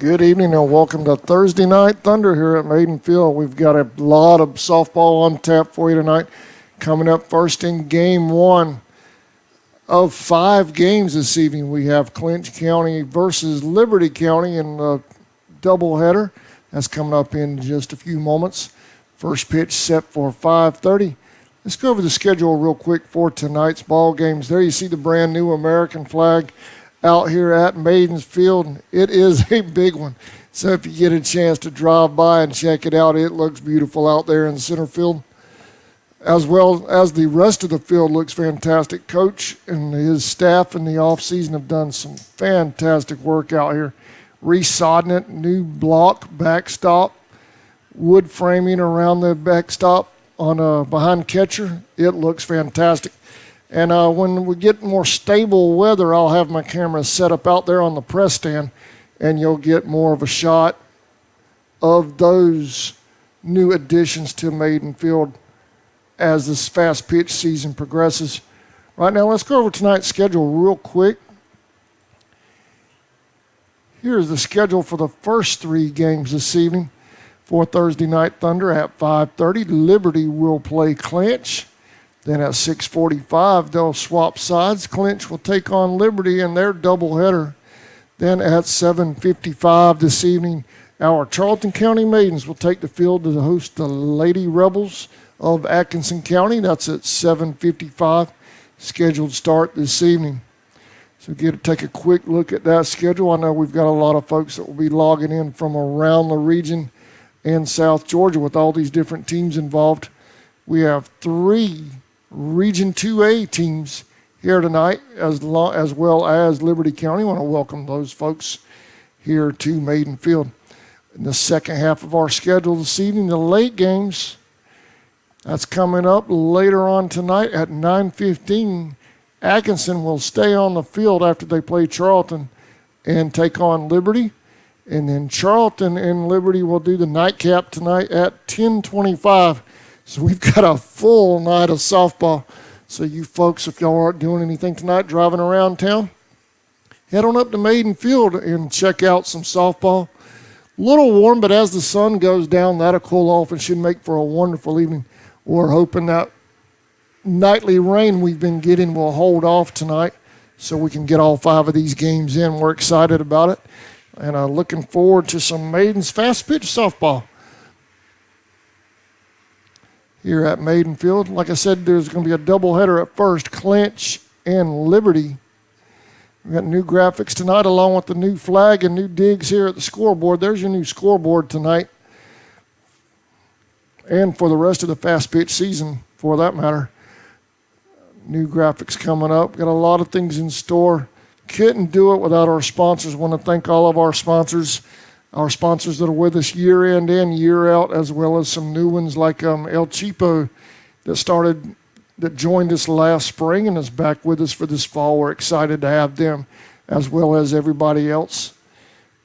Good evening and welcome to Thursday Night Thunder here at Maiden Field. We've got a lot of softball on tap for you tonight. Coming up first in game one of 5 games this evening, we have Clinch County versus Liberty County in a doubleheader. That's coming up in just a few moments. First pitch set for 5:30. Let's go over the schedule real quick for tonight's ball games. There you see the brand new American flag out here at Maiden's Field. It is a big one. So if you get a chance to drive by and check it out, it looks beautiful out there in center field. As well as the rest of the field looks fantastic. Coach and his staff in the offseason have done some fantastic work out here. Resodding it, new block, backstop, wood framing around the backstop on a behind catcher. It looks fantastic. And when we get more stable weather, I'll have my camera set up out there on the press stand, and you'll get more of a shot of those new additions to Maiden Field as this fast pitch season progresses. Right now, let's go over tonight's schedule real quick. Here's the schedule for the first 3 games this evening. For Thursday Night Thunder at 5:30, Liberty will play Clinch. Then at 6:45, they'll swap sides. Clinch will take on Liberty in their doubleheader. Then at 7:55 this evening, our Charlton County Maidens will take the field to host the Lady Rebels of Atkinson County. That's at 7:55, scheduled start this evening. So take a quick look at that schedule. I know we've got a lot of folks that will be logging in from around the region in South Georgia with all these different teams involved. We have 3 Region 2A teams here tonight, as well as Liberty County. I want to welcome those folks here to Maiden Field. In the second half of our schedule this evening, the late games, that's coming up later on tonight at 9:15. Atkinson will stay on the field after they play Charlton and take on Liberty. And then Charlton and Liberty will do the nightcap tonight at 10:25. So we've got a full night of softball. So you folks, if y'all aren't doing anything tonight, driving around town, head on up to Maiden Field and check out some softball. A little warm, but as the sun goes down, that'll cool off and should make for a wonderful evening. We're hoping that nightly rain we've been getting will hold off tonight so we can get all 5 of these games in. We're excited about it. And looking forward to some Maiden's fast pitch softball here at Maiden Field. Like I said, there's going to be a doubleheader at first, Clinch and Liberty. We've got new graphics tonight along with the new flag and new digs here at the scoreboard. There's your new scoreboard tonight. And for the rest of the fast pitch season, for that matter. New graphics coming up. Got a lot of things in store. Couldn't do it without our sponsors. Want to thank all of our sponsors that are with us year in and year out, as well as some new ones like El Cheapo that joined us last spring and is back with us for this fall. We're excited to have them, as well as everybody else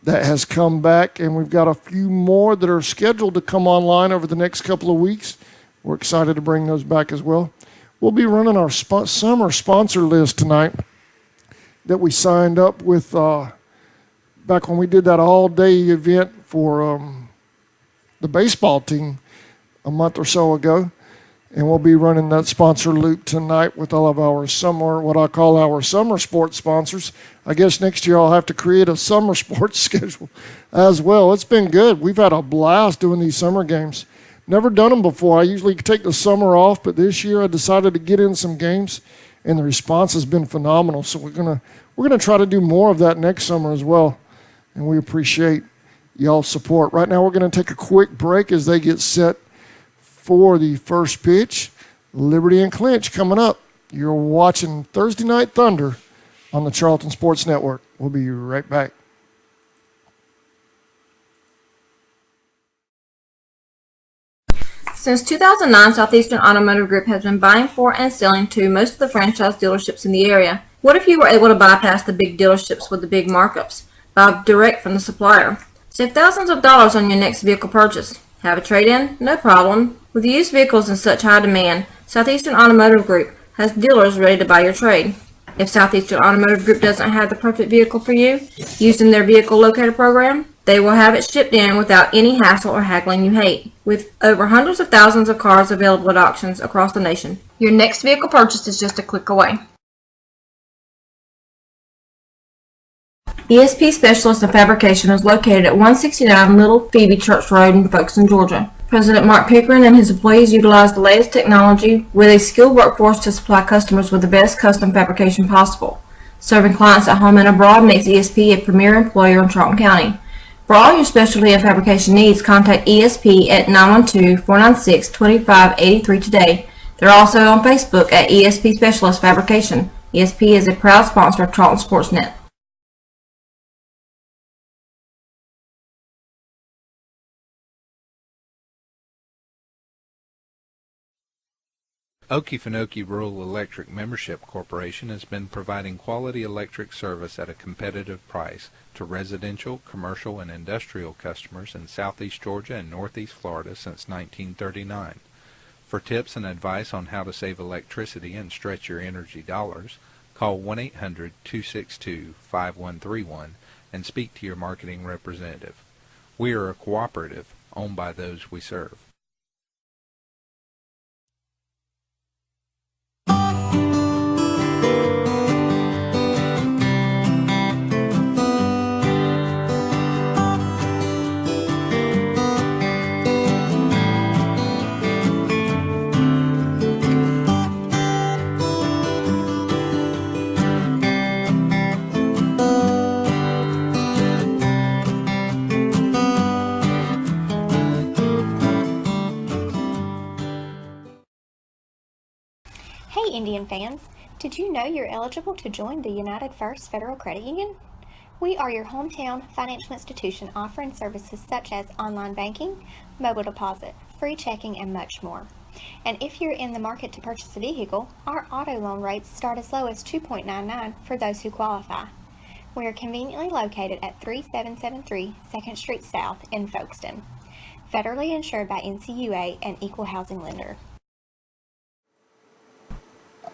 that has come back. And we've got a few more that are scheduled to come online over the next couple of weeks. We're excited to bring those back as well. We'll be running our summer sponsor list tonight that we signed up with back when we did that all-day event for the baseball team a month or so ago. And we'll be running that sponsor loop tonight with all of our what I call our summer sports sponsors. I guess next year I'll have to create a summer sports schedule as well. It's been good. We've had a blast doing these summer games. Never done them before. I usually take the summer off, but this year I decided to get in some games. And the response has been phenomenal. So we're gonna try to do more of that next summer as well. And we appreciate y'all's support. Right now we're gonna take a quick break as they get set for the first pitch. Liberty and Clinch coming up. You're watching Thursday Night Thunder on the Charlton Sports Network. We'll be right back. Since 2009, Southeastern Automotive Group has been buying for and selling to most of the franchise dealerships in the area. What if you were able to bypass the big dealerships with the big markups? Buy direct from the supplier. Save thousands of dollars on your next vehicle purchase. Have a trade-in? No problem. With used vehicles in such high demand, Southeastern Automotive Group has dealers ready to buy your trade. If Southeastern Automotive Group doesn't have the perfect vehicle for you, used in their vehicle locator program, They will have it shipped in without any hassle or haggling you hate. With over hundreds of thousands of cars available at auctions across the nation, your next vehicle purchase is just a click away. ESP Specialist in Fabrication is located at 169 Little Phoebe Church Road in Folkestone, Georgia. President Mark Pickering and his employees utilize the latest technology with a skilled workforce to supply customers with the best custom fabrication possible. Serving clients at home and abroad makes ESP a premier employer in Charlton County. For all your specialty and fabrication needs, contact ESP at 912-496-2583 today. They're also on Facebook at ESP Specialist Fabrication. ESP is a proud sponsor of Charlton Sportsnet. Okefenokee Rural Electric Membership Corporation has been providing quality electric service at a competitive price to residential, commercial, and industrial customers in southeast Georgia and northeast Florida since 1939. For tips and advice on how to save electricity and stretch your energy dollars, call 1-800-262-5131 and speak to your marketing representative. We are a cooperative owned by those we serve. Hey Indian fans, did you know you're eligible to join the United First Federal Credit Union? We are your hometown financial institution offering services such as online banking, mobile deposit, free checking, and much more. And if you're in the market to purchase a vehicle, our auto loan rates start as low as 2.99 for those who qualify. We are conveniently located at 3773 2nd Street South in Folkestone. Federally insured by NCUA and equal housing lender.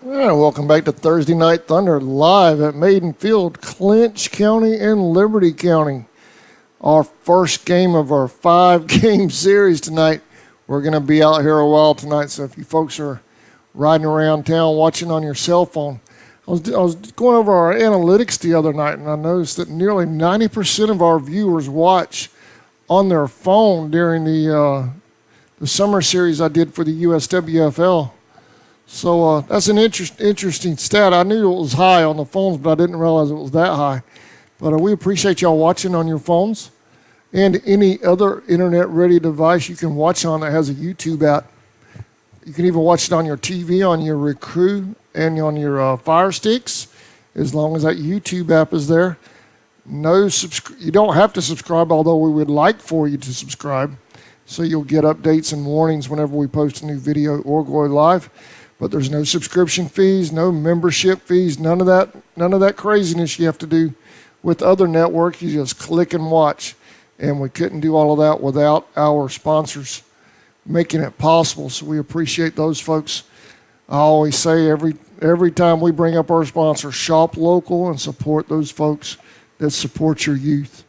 All right, welcome back to Thursday Night Thunder live at Maiden Field, Clinch County and Liberty County. Our first game of our 5-game series tonight. We're going to be out here a while tonight, so if you folks are riding around town watching on your cell phone, I was going over our analytics the other night, and I noticed that nearly 90% of our viewers watch on their phone during the summer series I did for the USWFL. So that's an interesting stat. I knew it was high on the phones, but I didn't realize it was that high. But we appreciate y'all watching on your phones and any other internet-ready device you can watch on that has a YouTube app. You can even watch it on your TV, on your Recruit, and on your Fire Sticks, as long as that YouTube app is there. You don't have to subscribe, although we would like for you to subscribe, so you'll get updates and warnings whenever we post a new video or go live. But there's no subscription fees, no membership fees, none of that craziness you have to do with other networks. You just click and watch. And we couldn't do all of that without our sponsors making it possible. So we appreciate those folks. I always say every time we bring up our sponsors, shop local and support those folks that support your youth.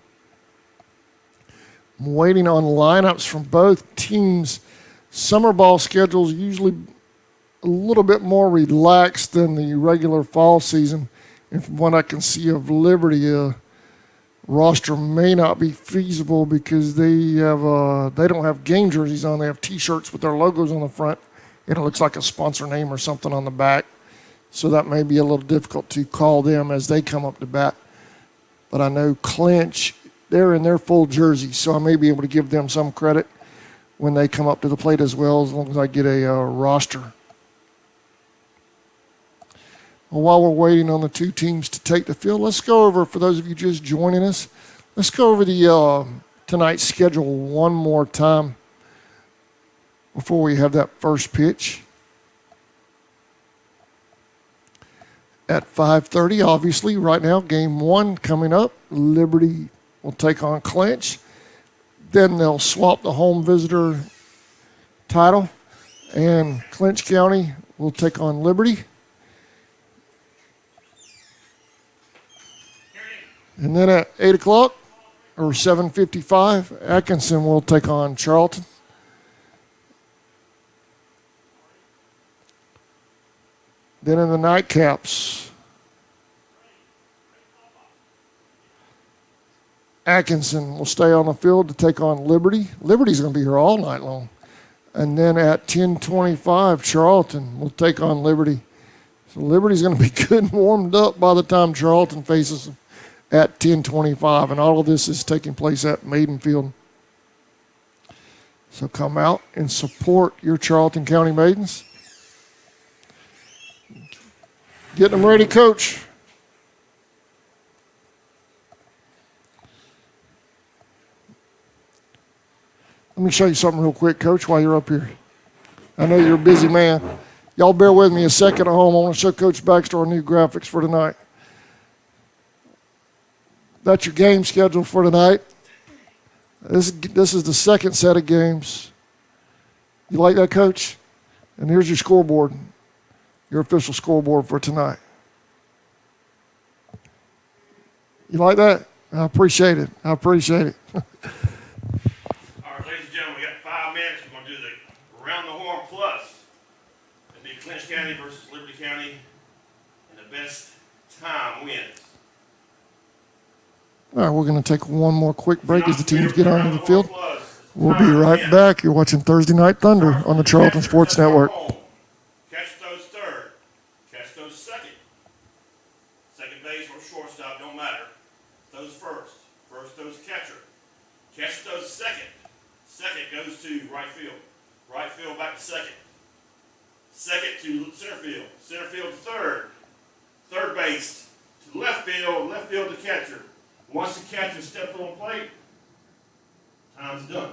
I'm waiting on lineups from both teams. Summer ball schedules usually a little bit more relaxed than the regular fall season. And from what I can see of Liberty, roster may not be feasible because they don't have game jerseys on. They have T-shirts with their logos on the front, and it looks like a sponsor name or something on the back. So that may be a little difficult to call them as they come up to bat. But I know Clinch, they're in their full jerseys, so I may be able to give them some credit when they come up to the plate as well, as long as I get a roster. Well, while we're waiting on the two teams to take the field, let's go over, for those of you just joining us, let's go over the tonight's schedule one more time before we have that first pitch. At 5:30, obviously, right now, game one coming up. Liberty will take on Clinch. Then they'll swap the home visitor title, and Clinch County will take on Liberty. And then at 8 o'clock, or 7:55, Atkinson will take on Charlton. Then in the nightcaps, Atkinson will stay on the field to take on Liberty. Liberty's going to be here all night long. And then at 10:25, Charlton will take on Liberty. So Liberty's going to be good and warmed up by the time Charlton faces them at 10:25. And all of this is taking place at Maidenfield. So come out and support your Charlton County Maidens. Get them ready, Coach. Let me show you something real quick, Coach, while you're up here. I know you're a busy man. Y'all bear with me a second at home. I want to show Coach Baxter our new graphics for tonight. That's your game schedule for tonight. This is the second set of games. You like that, Coach? And here's your scoreboard, your official scoreboard for tonight. You like that? I appreciate it. I appreciate it. All right, ladies and gentlemen, we got 5 minutes. We're going to do the Around the Horn Plus. It'll be Clinch County versus Liberty County, and the best time wins. All right, we're going to take one more quick break as the teams get onto the field. We'll be right back. You're watching Thursday Night Thunder on the Charlton Sports Network. Catch those third. Catch those second. Second base or shortstop, don't matter. Those first. First those catcher. Catch those second. Second goes to right field. Right field back to second. Second to center field. Center field to third. Third base to left field. Left field to catcher. Once the catcher steps on the plate, time's done.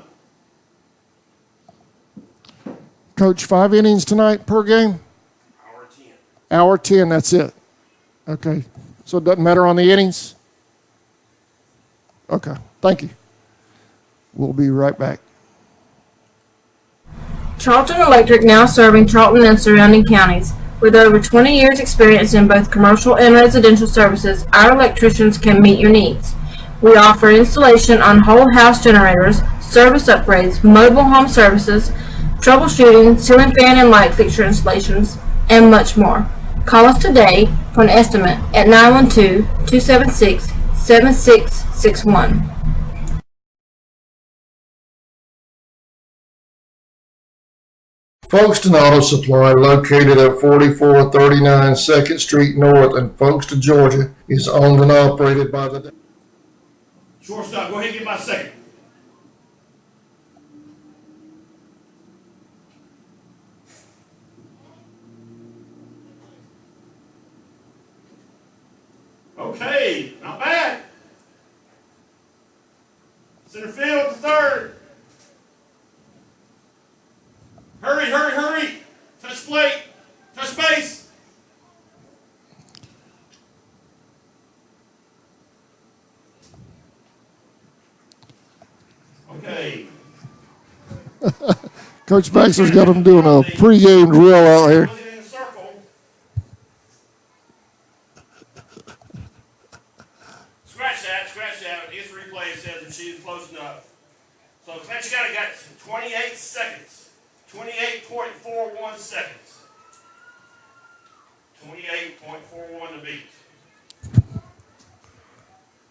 Coach, 5 innings tonight per game? Hour 10. Hour 10, that's it. Okay. So it doesn't matter on the innings? Okay. Thank you. We'll be right back. Charlton Electric now serving Charlton and surrounding counties. With over 20 years experience in both commercial and residential services, our electricians can meet your needs. We offer installation on whole house generators, service upgrades, mobile home services, troubleshooting, ceiling fan and light fixture installations, and much more. Call us today for an estimate at 912-276-7661. Folkestone Auto Supply, located at 4439 2nd Street North in Folkestone, Georgia, is owned and operated by the... Shortstop, go ahead and get my second. Okay, not bad. Center field to third. Hurry, hurry, hurry. Touch plate. Touch base. Okay. Coach Baxter's got them doing a pregame drill out here. Put it in a circle. Scratch that. This replay says that she's close enough. So Clinch County got 28 seconds. 28.41 seconds. 28.41 to beat.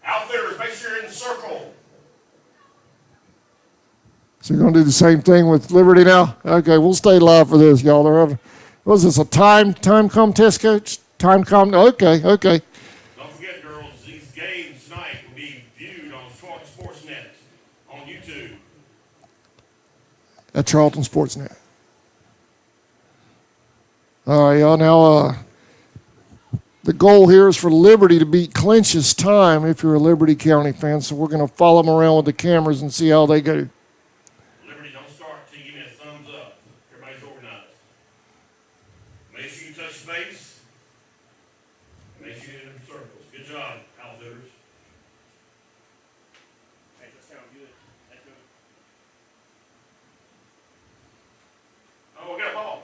Outfitters, make sure you're in the circle. So you're going to do the same thing with Liberty now? Okay, we'll stay live for this, y'all. They're having, was this a time contest, Coach? Okay. Don't forget, girls, these games tonight will be viewed on Sportsnet on YouTube. At Charlton Sportsnet. All right, y'all. Now, the goal here is for Liberty to beat Clinch's time if you're a Liberty County fan. So we're going to follow them around with the cameras and see how they go. Liberty, don't start until you give me a thumbs up. Everybody's organized. Make sure you touch base. Make sure you're in the circles. Good job, outfitters. Hey, that sounds good. That's good. Oh, we got a ball.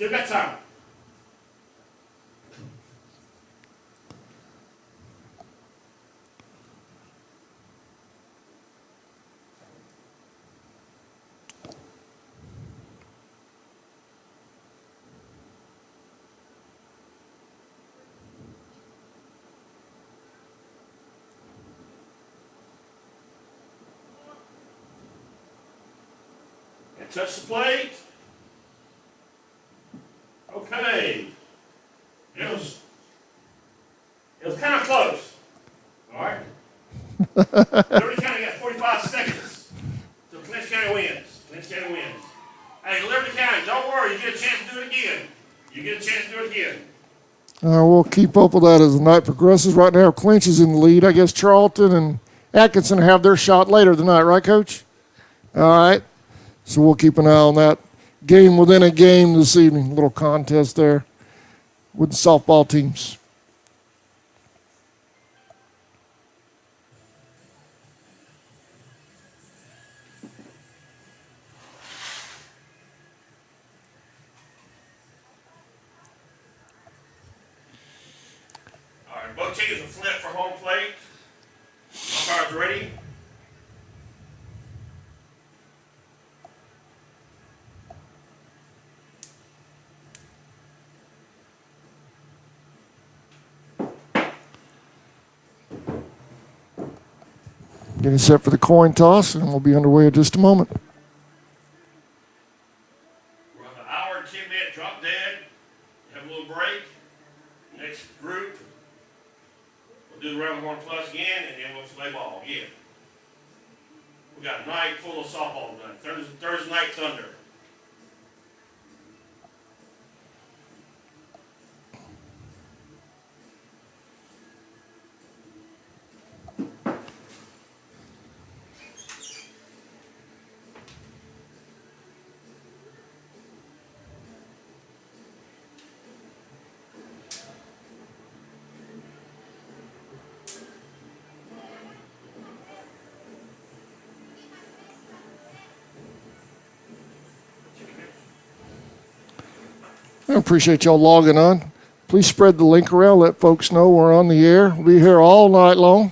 Still got time. And touch the plate. Okay. It was kind of close. All right. Liberty County got 45 seconds. So Clinch County wins. Clinch County wins. Hey, Liberty County, don't worry. You get a chance to do it again. You get a chance to do it again. We'll keep up with that as the night progresses. Right now, Clinch is in the lead. I guess Charlton and Atkinson have their shot later tonight, right, Coach? All right. So we'll keep an eye on that. Game within a game this evening. A little contest there with the softball teams. All right, both teams will flip for home plate. Umpires ready. Getting set for the coin toss, and we'll be underway in just a moment. We're on the hour and 10-minute drop dead. Have a little break. Next group, we'll do the round horn plus again, and then we'll play ball again. We got a night full of softball tonight. Thursday night thunder. I appreciate y'all logging on. Please spread the link around. Let folks know we're on the air. We'll be here all night long.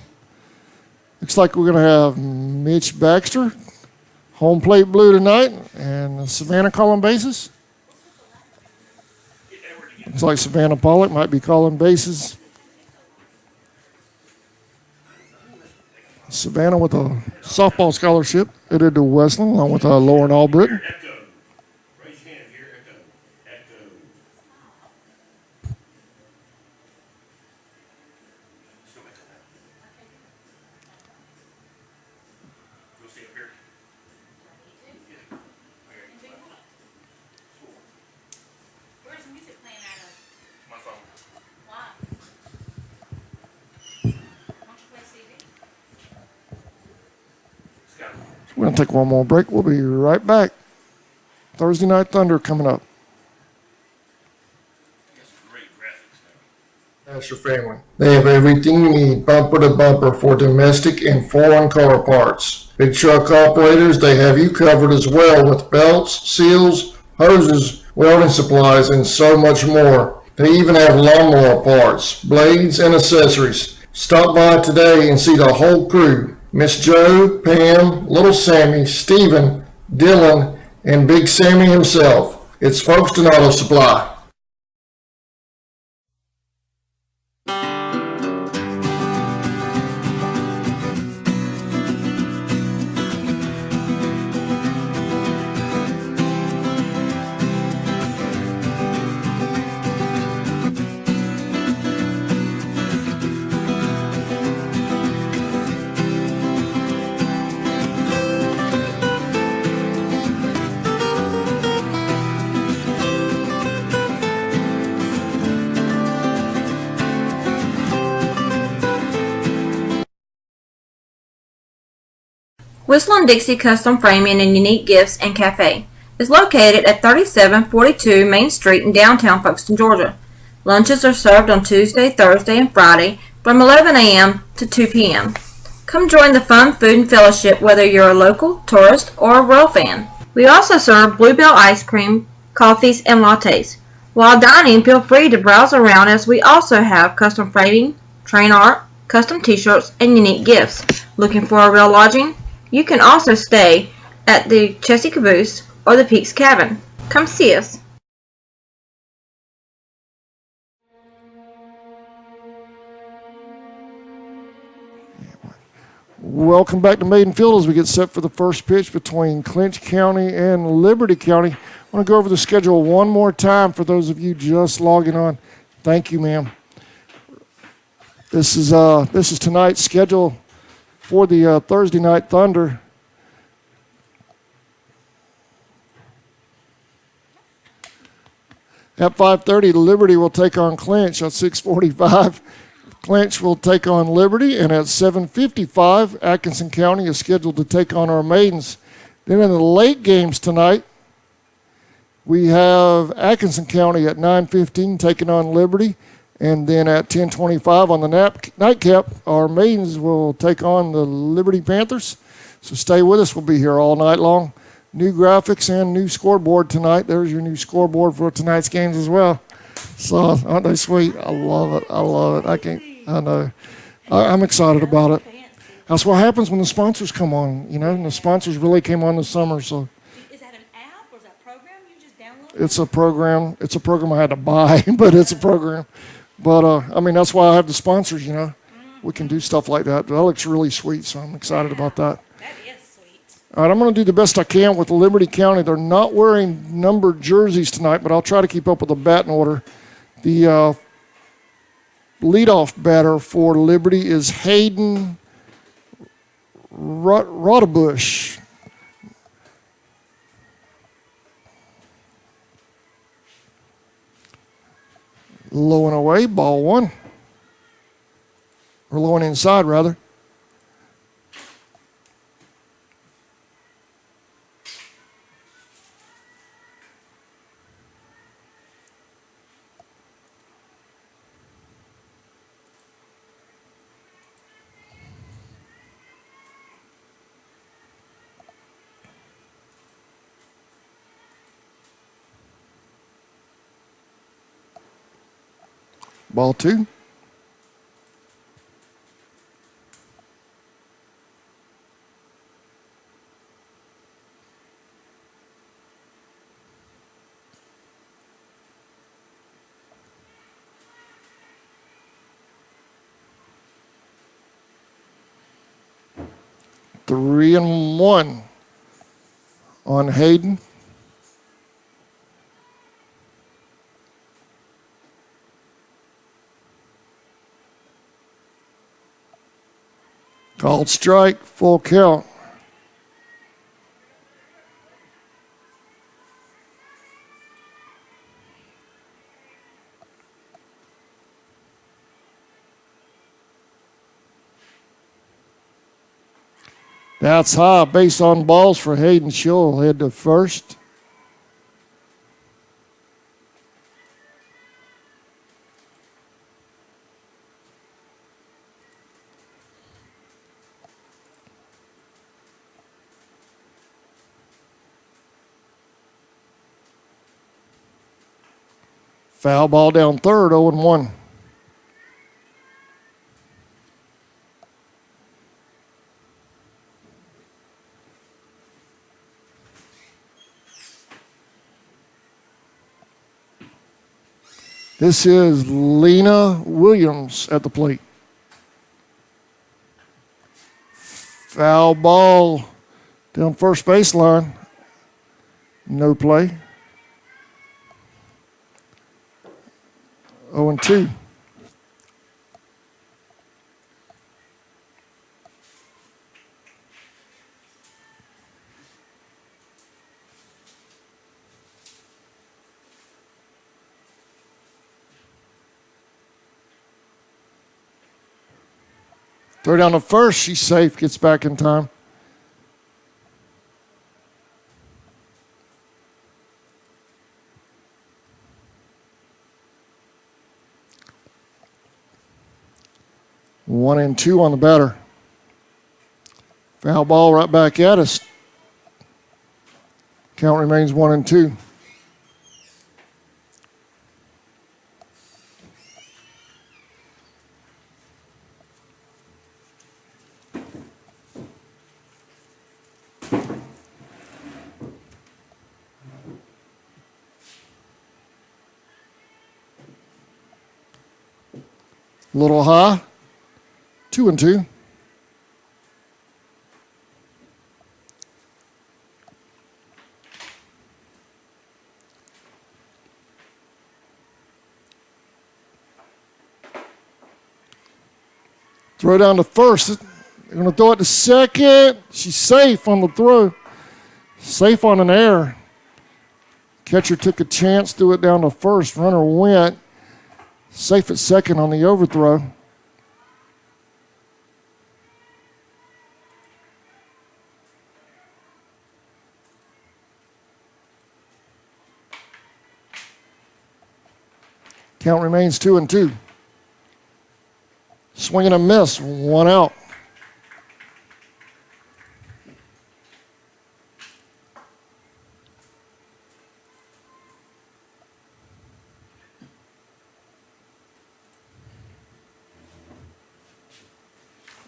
Looks like we're going to have Mitch Baxter, home plate blue tonight, and Savannah calling bases. Looks like Savannah Pollock might be calling bases. Savannah with a softball scholarship headed to Westland along with Lauren Albritton. Raise your hand here. Echo. Still echo now. Go see up here. Yeah. Okay. Cool. Where's the music playing out of? My phone. Why? Why don't you play CD? Scott. We're going to take one more break. We'll be right back. Thursday Night Thunder coming up. Got some great graphics now. That's your family. They have everything you need, bumper to bumper, for domestic and foreign car parts. Big truck operators, they have you covered as well with belts, seals, hoses, welding supplies, and so much more. They even have lawnmower parts, blades, and accessories. Stop by today and see the whole crew. Miss Joe, Pam, Little Sammy, Stephen, Dylan, and Big Sammy himself. It's Folkestone Auto Supply. Whistle and Dixie Custom Framing and Unique Gifts and Cafe is located at 3742 Main Street in downtown Folkestone, Georgia. Lunches are served on Tuesday, Thursday, and Friday from 11 a.m. to 2 p.m. Come join the fun food and fellowship whether you're a local, tourist, or a Royal fan. We also serve Bluebell ice cream, coffees, and lattes. While dining, feel free to browse around as we also have custom framing, train art, custom t-shirts, and unique gifts. Looking for a real lodging? You can also stay at the Chessy Caboose or the Peaks Cabin. Come see us. Welcome back to Maiden Field as we get set for the first pitch between Clinch County and Liberty County. I want to go over the schedule one more time for those of you just logging on. Thank you, ma'am. This is tonight's schedule for the Thursday Night Thunder. At 5:30, Liberty will take on Clinch. At 6:45, Clinch will take on Liberty. And at 7:55, Atkinson County is scheduled to take on our Maidens. Then in the late games tonight, we have Atkinson County at 9:15 taking on Liberty. And then at 10:25 on the nightcap, our Maidens will take on the Liberty Panthers. So stay with us. We'll be here all night long. New graphics and new scoreboard tonight. There's your new scoreboard for tonight's games as well. So aren't they sweet? I love it. I love it. I know. I'm excited about it. That's what happens when the sponsors come on, and the sponsors really came on this summer. So Is that an app or is that a program you just downloaded? it's a program. It's a program I had to buy, but it's a program. But, that's why I have the sponsors, We can do stuff like that. That looks really sweet, so I'm excited about that. That is sweet. All right, I'm going to do the best I can with Liberty County. They're not wearing numbered jerseys tonight, but I'll try to keep up with the batting order. The leadoff batter for Liberty is Hayden Rodebush. Low and away, ball one. Or low and inside, rather. Ball two. Three and one on Hayden. Called strike, full count. That's high. Base on balls for Hayden. She'll head to first. Foul ball down third, 0-1. This is Lena Williams at the plate. Foul ball down first baseline. No play. 0-2. Throw down to first. She's safe. Gets back in time. One and two on the batter. Foul ball right back at us. Count remains 1-2. A little high. 2-2. Throw down to first. They're going to throw it to second. She's safe on the throw. Safe on an error. Catcher took a chance, threw it down to first. Runner went. Safe at second on the overthrow. Count remains 2-2. Swing and a miss, 1 out.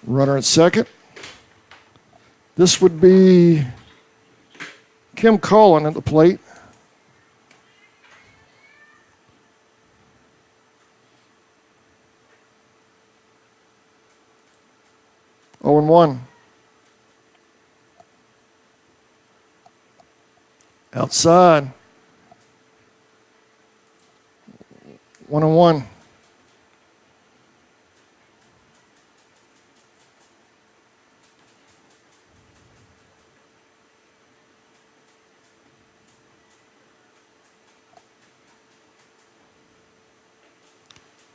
Runner at second. This would be Kim Cullen at the plate. Oh and 1. Outside. 1-1.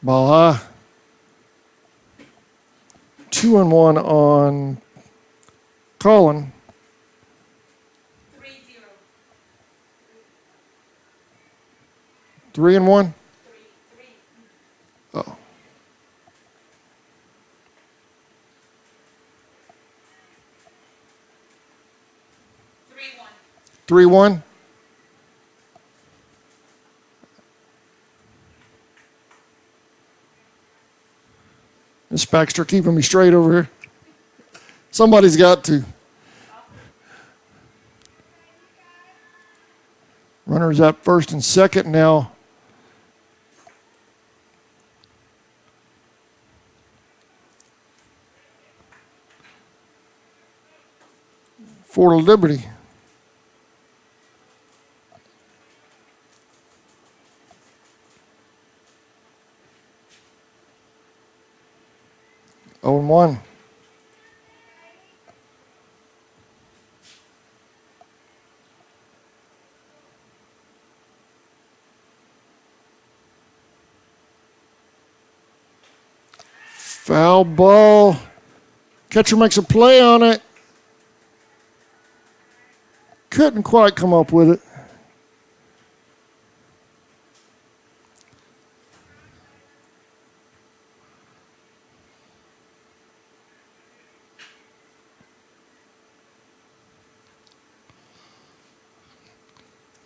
Ball high. 2-1 on Colin. 3-0. 3-1. 3. Oh. 3-1. 3-1. Miss Baxter keeping me straight over here. Somebody's got to. Runners at first and second now. For Liberty. Oh and 1. Foul ball. Catcher makes a play on it. Couldn't quite come up with it.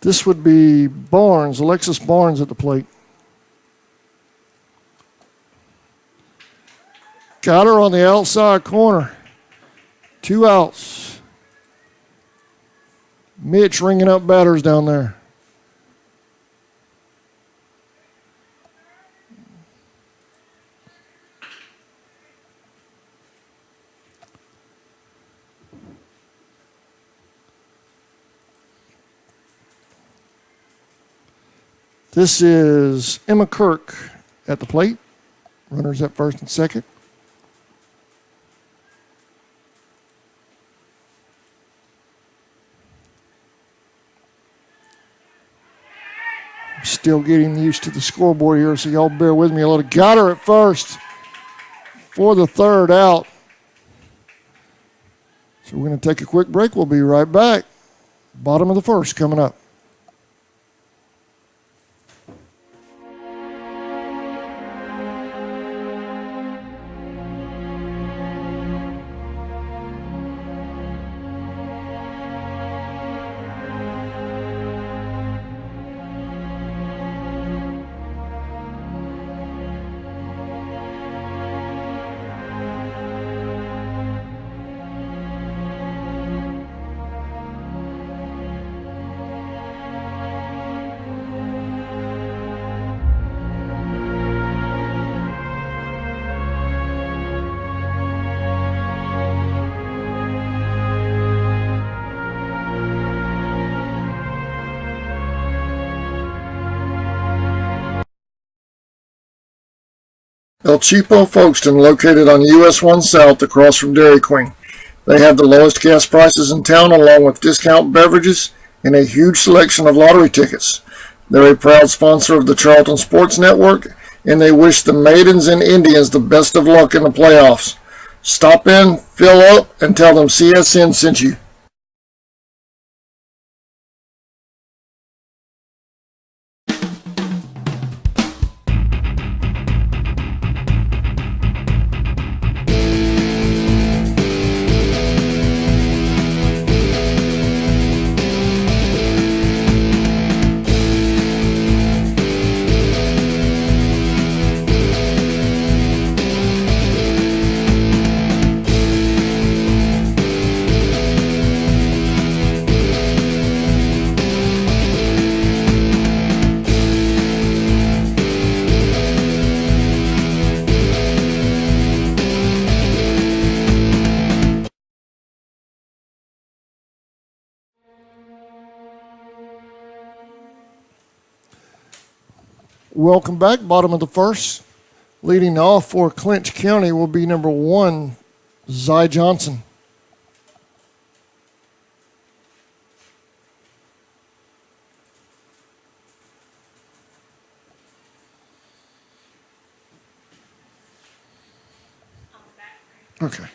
This would be Barnes, Alexis Barnes at the plate. Got her on the outside corner. 2 outs. Mitch ringing up batters down there. This is Emma Kirk at the plate. Runners at first and second. Still getting used to the scoreboard here, so y'all bear with me a little. Got her at first for the 3rd out. So we're going to take a quick break. We'll be right back. Bottom of the 1st coming up. El Cheapo Folkestone, located on US 1 South across from Dairy Queen. They have the lowest gas prices in town, along with discount beverages and a huge selection of lottery tickets. They're a proud sponsor of the Charlton Sports Network, and they wish the Maidens and Indians the best of luck in the playoffs. Stop in, fill up, and tell them CSN sent you. Welcome back. Bottom of the first. Leading off for Clinch County will be number 1, Zy Johnson. Okay.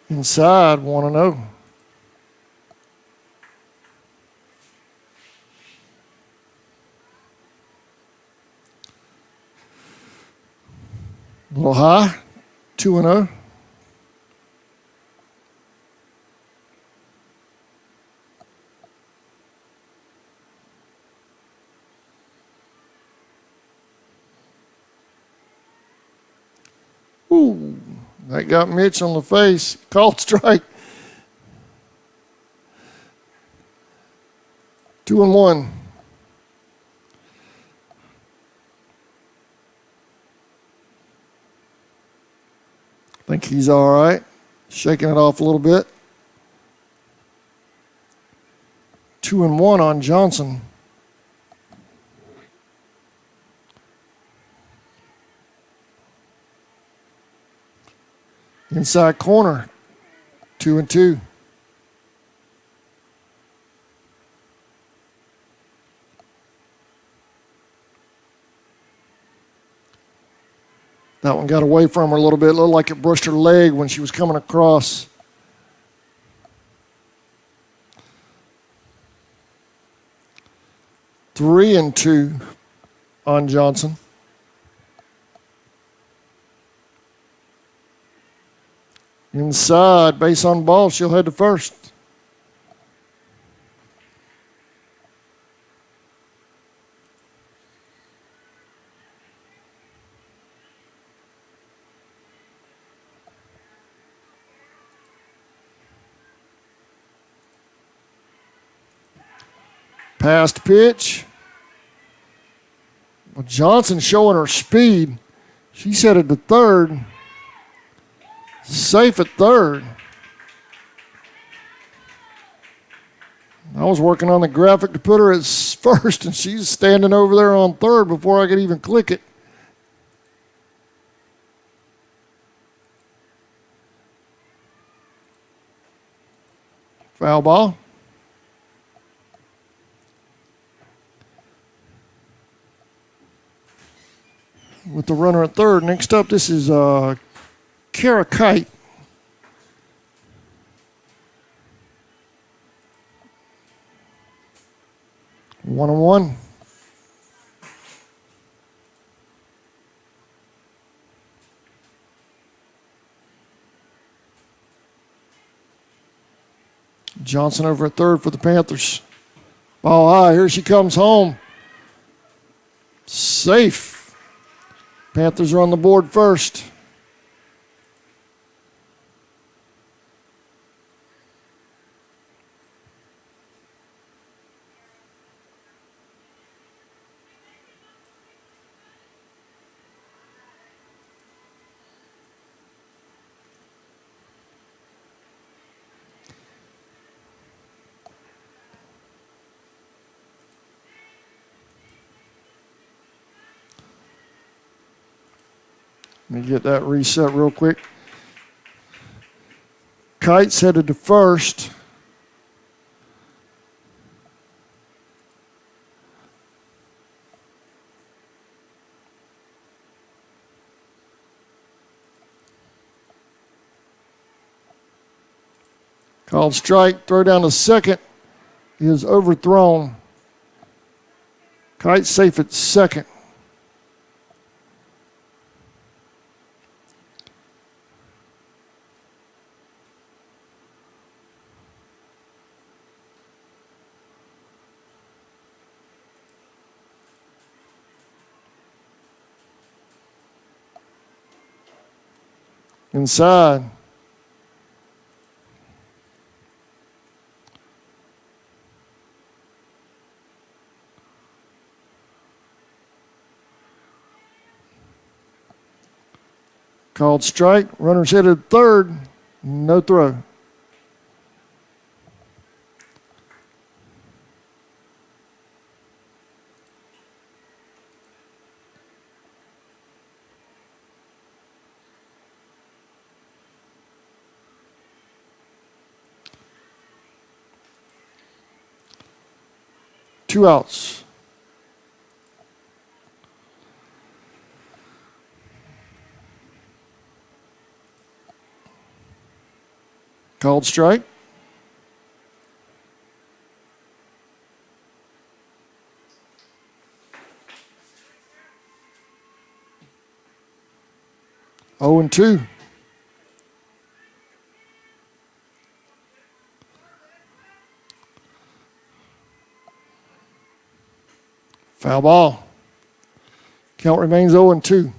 Inside, 1-0. A little high, 2-0. Ooh, that got Mitch on the face. Called strike. 2-1. I think he's all right. Shaking it off a little bit. 2-1 on Johnson. Inside corner, 2-2. That one got away from her a little bit. It looked like it brushed her leg when she was coming across. Three and 2 on Johnson. Inside, base on ball, she'll head to first. Past pitch. Well, Johnson showing her speed. She's headed to third. Safe at third. I was working on the graphic to put her at first, and she's standing over there on third before I could even click it. Foul ball. With the runner at third. Next up, this is Kara Kite. 1-1. Johnson over at third for the Panthers. Ball high. Here she comes home. Safe. Panthers are on the board first. Let me get that reset real quick. Kite's headed to first. Called strike. Throw down to second is overthrown. Kite safe at second. Inside. Called strike. Runner's headed third. No throw. Two outs. Called strike. Oh and 2. Foul ball. Count remains 0 and 2.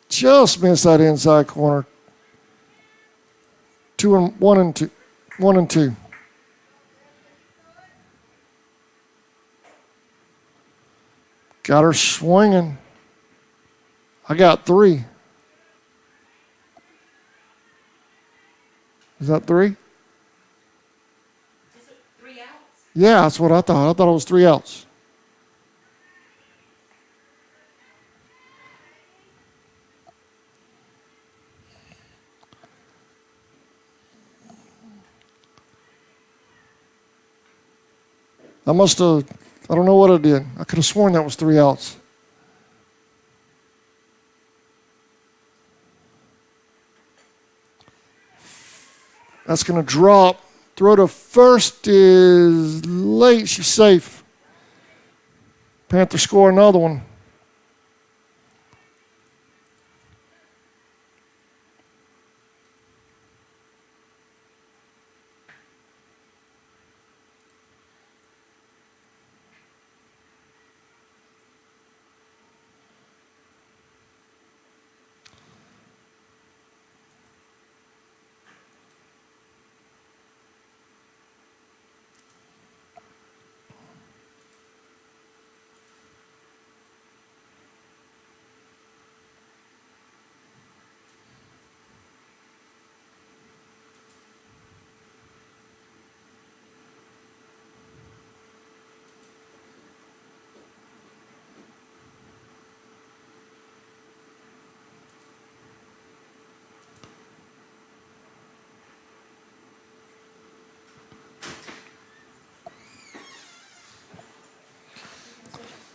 Just missed that inside corner. 1 and 2. 1 and 2. Got her swinging. I got 3. Is that 3? Is it 3 outs? Yeah, that's what I thought. I thought it was 3 outs. I must have, I don't know what I did. I could have sworn that was 3 outs. That's going to drop. Throw to first is late. She's safe. Panthers score another one.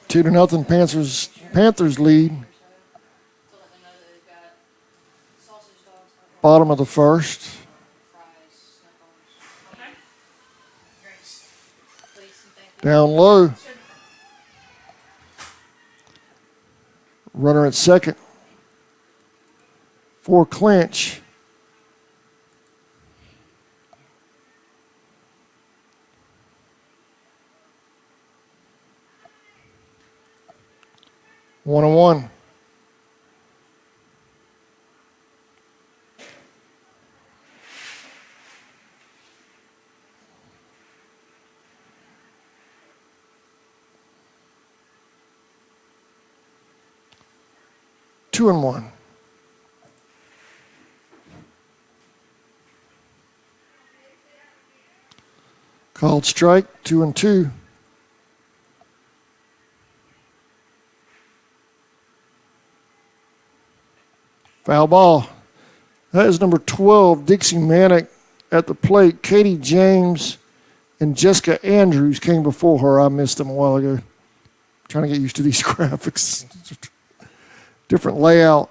Two to nothing. Panthers lead. Bottom of the first. Down low. Runner at second. For Clinch. One and one. 2-1. Called strike, 2-2. Foul ball. That is number 12, Dixie Manick at the plate. Katie James and Jessica Andrews came before her. I missed them a while ago. Trying to get used to these graphics. Different layout.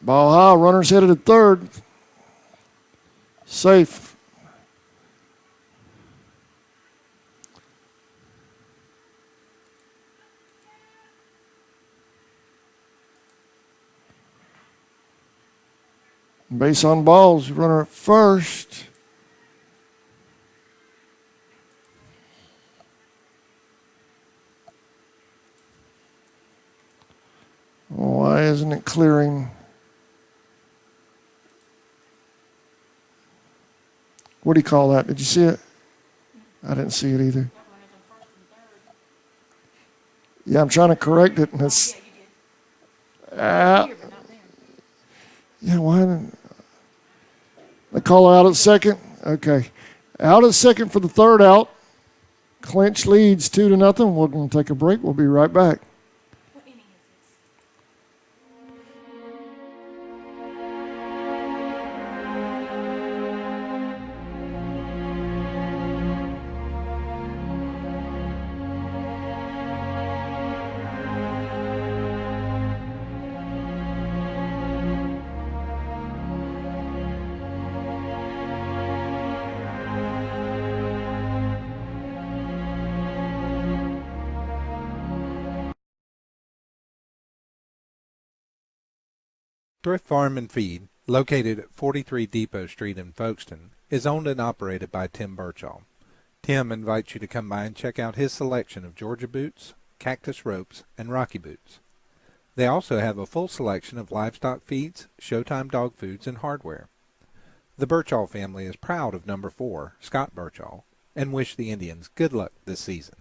Ball high, runners headed at third. Safe. Base on balls, runner at first. Why isn't it clearing? What do you call that? Did you see it? I didn't see it either. Yeah, I'm trying to correct it, and it's. Yeah, why didn't they call out at second? Okay, out at second for the third out. Clinch leads 2-0. We're going to take a break. We'll be right back. Thrift Farm and Feed, located at 43 Depot Street in Folkestone, is owned and operated by Tim Birchall. Tim invites you to come by and check out his selection of Georgia boots, cactus ropes, and Rocky boots. They also have a full selection of livestock feeds, Showtime dog foods, and hardware. The Birchall family is proud of number 4, Scott Birchall, and wish the Indians good luck this season.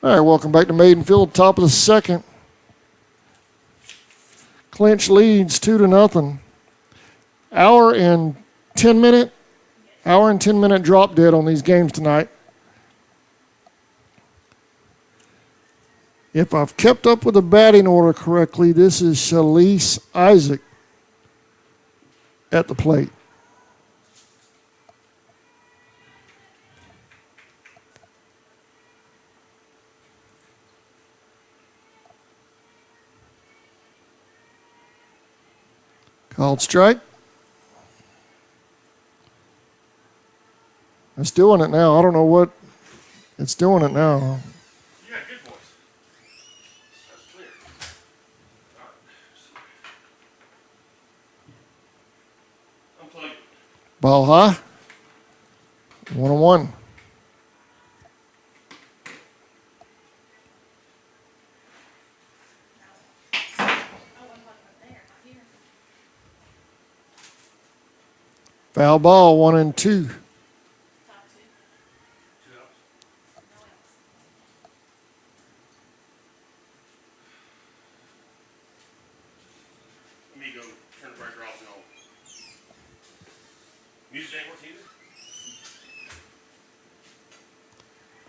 All right, welcome back to Maidenfield, top of the second. Clinch leads 2-0. Hour and 10 minute drop dead on these games tonight. If I've kept up with the batting order correctly, this is Shalise Isaac at the plate. Called strike. It's doing it now. I don't know what. It's doing it now. You got good voice. That's clear. All right. Unplug it. Ball high. 1-1. Foul ball, 1-2. Two outs. Let me go turn the breaker off and on. Music ain't worth either.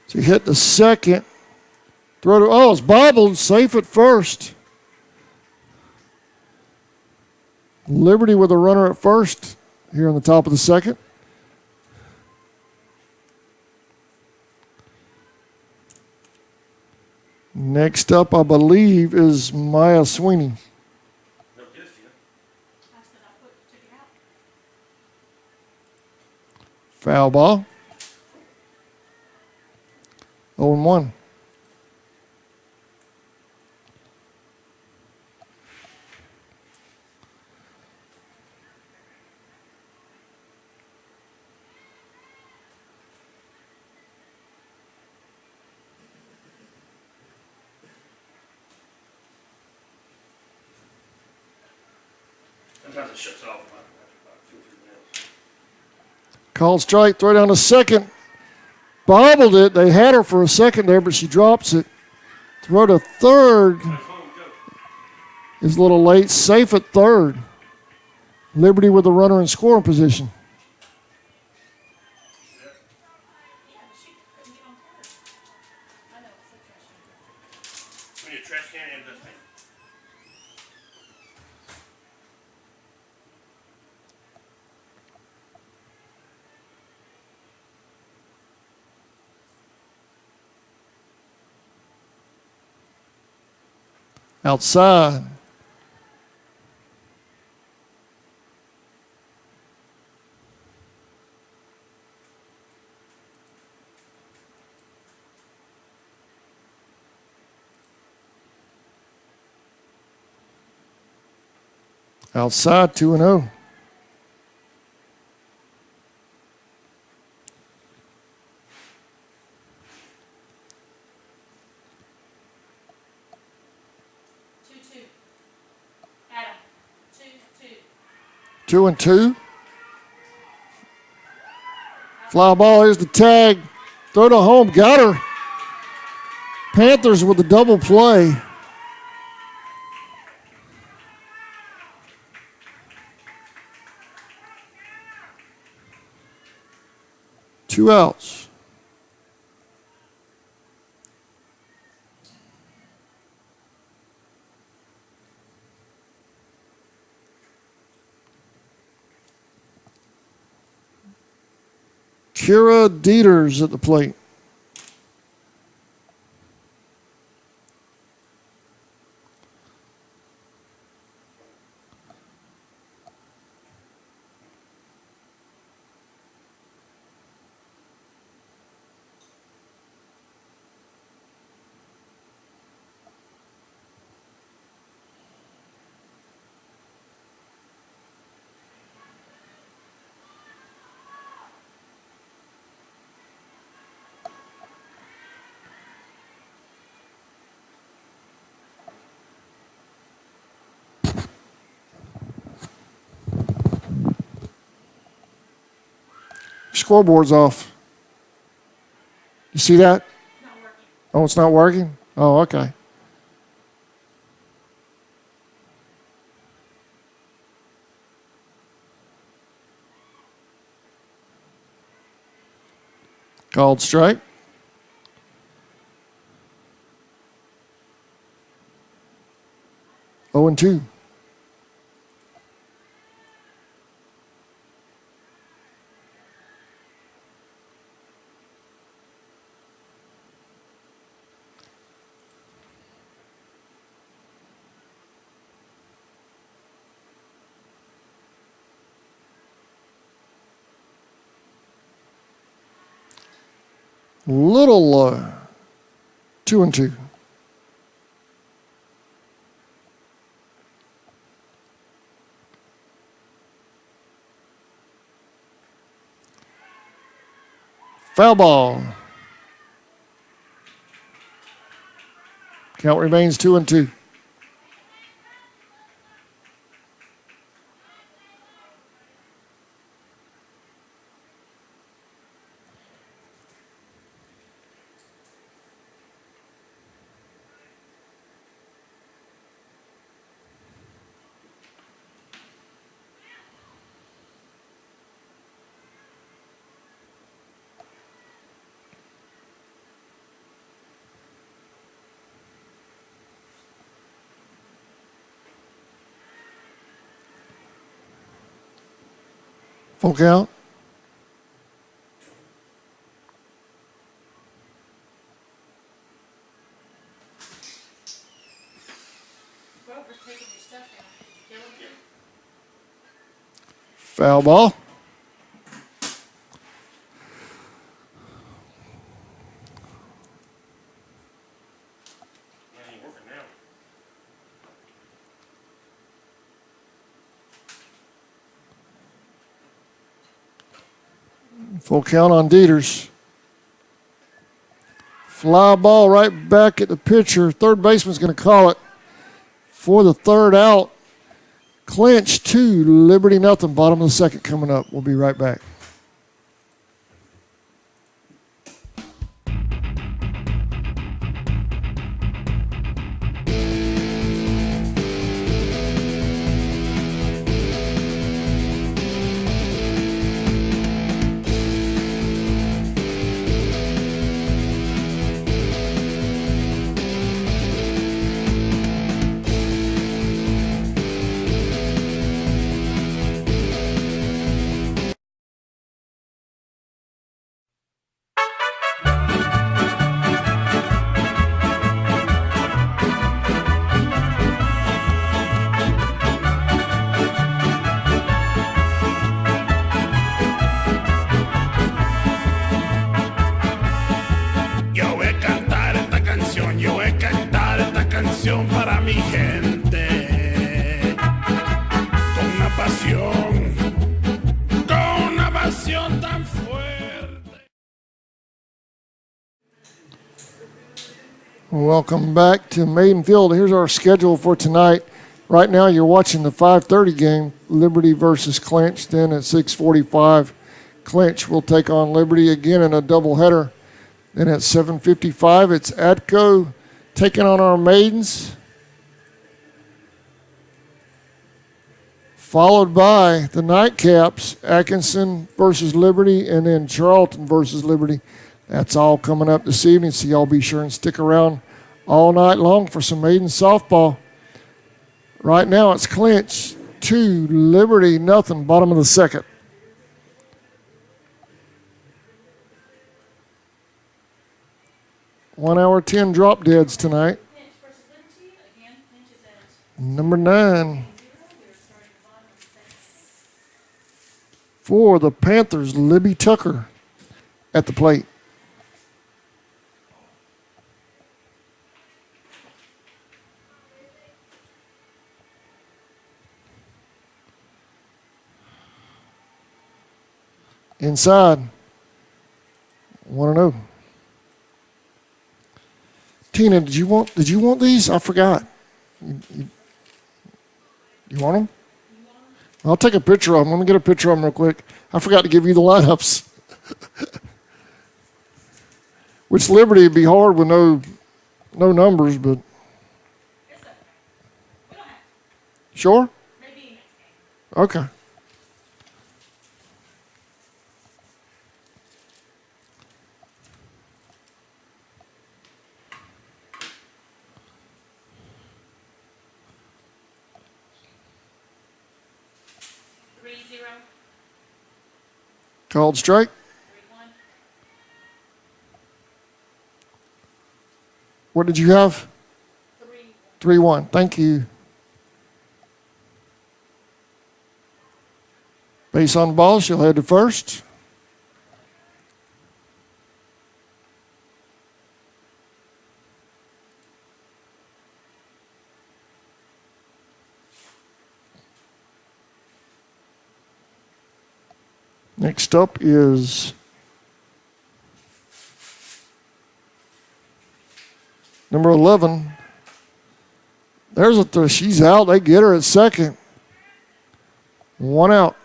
So he hit the second. Throw to, it's bobbled, safe at first. Liberty with a runner at first here on the top of the second. Next up, I believe, is Maya Sweeney. No kiss to you. Foul ball. 0-1. shuts off after about 2 or 3 minutes. Called strike, throw down to second. Bobbled it. They had her for a second there, but she drops it. Throw to third Goes home, go. is a little late. Safe at third. Liberty with the runner in scoring position. We need a trash can and a dustpan. Outside. Outside, 2-0. Adam, 2-2. 2-2. Fly ball, here's the tag. Throw to home, got her. Panthers with the double play. Two outs. Kira Dieters at the plate. Scoreboard's off. You see that? Not working. Oh, it's not working? Oh, okay. Called strike. Oh and 2. Little low. 2-2. Foul ball. Count remains 2-2. Full count. Grover's taking your stuff down. Did you kill him? Foul ball. That ain't working now. Full count on Dieters. Fly ball right back at the pitcher. Third baseman's going to call it for the third out. Clinch 2, Liberty nothing. Bottom of the second coming up. We'll be right back. Yo voy a cantar esta canción, yo voy a cantar esta canción para mi gente. Con una pasión tan fuerte. Welcome back to Maiden Field. Here's our schedule for tonight. Right now you're watching the 5:30 game, Liberty versus Clinch. Then at 6:45, Clinch will take on Liberty again in a doubleheader. Then at 7:55, it's Atco taking on our Maidens. Followed by the nightcaps, Atkinson versus Liberty, and then Charlton versus Liberty. That's all coming up this evening, so y'all be sure and stick around all night long for some Maiden softball. Right now it's Clinch 2, Liberty nothing, bottom of the second. 1 hour 10 drop deads tonight. Clinch versus Liberty. Again, Clinch is at Number 9 0. We are starting the bottom of the second. for the Panthers, Libby Tucker at the plate. Inside, 1-0. Tina, did you want these? I forgot. You want them? I'll take a picture of them. Let me get a picture of them real quick. I forgot to give you the lineups. Which Liberty would be hard with no numbers, but It's okay. We don't have to. sure? Maybe next game. Okay. Three, 0. Called strike. 3-1. What did you have? 3-1. 3-1. Thank you. Base on the ball. She'll head to first. Next up is number 11. There's a throw. She's out. They get her at second. 1 out.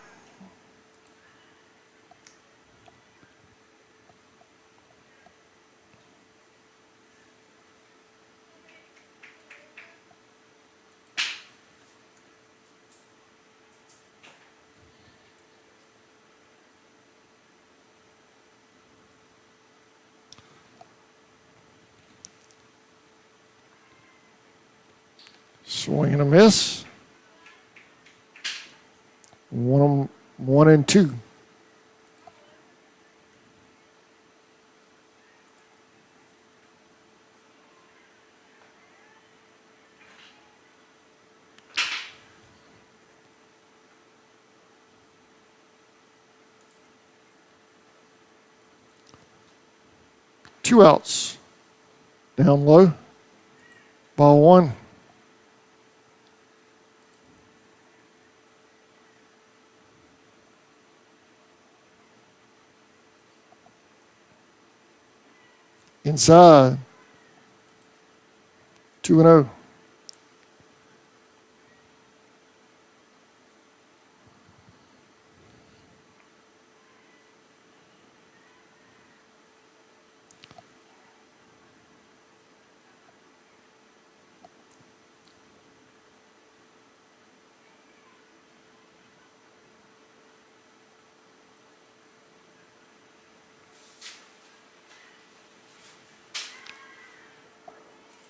Swing and a miss. 1-2. Two outs. Down low. Ball 1. Inside. 2-0.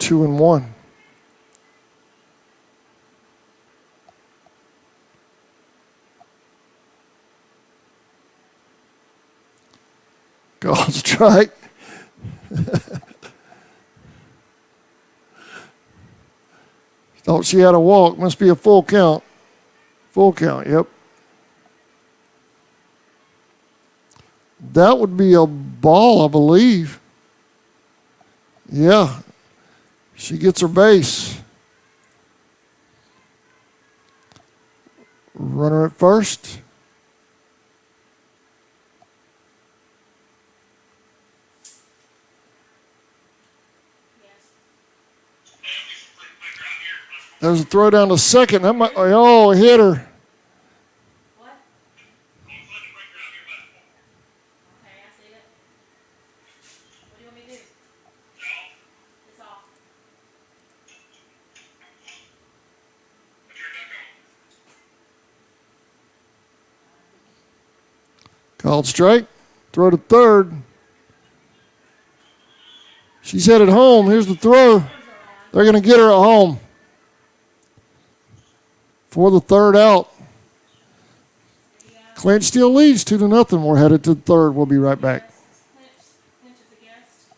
2-1. Called strike. Thought she had a walk. Must be a full count. Full count, yep. That would be a ball, I believe. Yeah. She gets her base. Runner at first. There's a throw down to second. That might, oh, hit her. What? Okay, I see it. What do you want me to do? It's off. Called strike. Throw to third. She's headed home. Here's the throw. They're going to get her at home for the third out. Clinch still leads 2-0. We're headed to the third. We'll be right back. Clinch is a guest.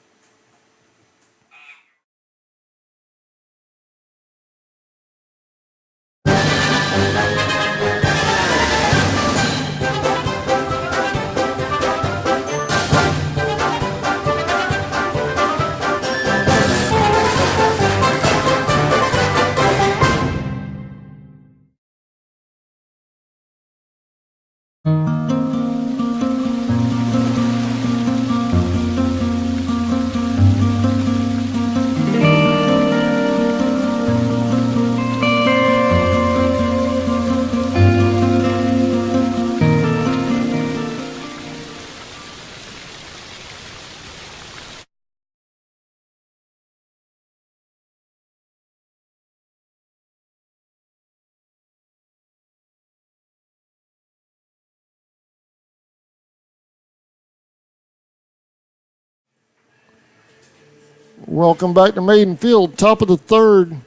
Welcome back to Maiden Field. Top of the third.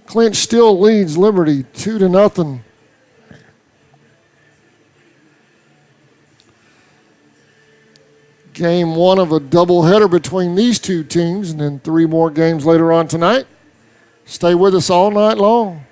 Clinch still leads Liberty 2-0. Game one of a doubleheader between these two teams, and then 3 more games later on tonight. Stay with us all night long.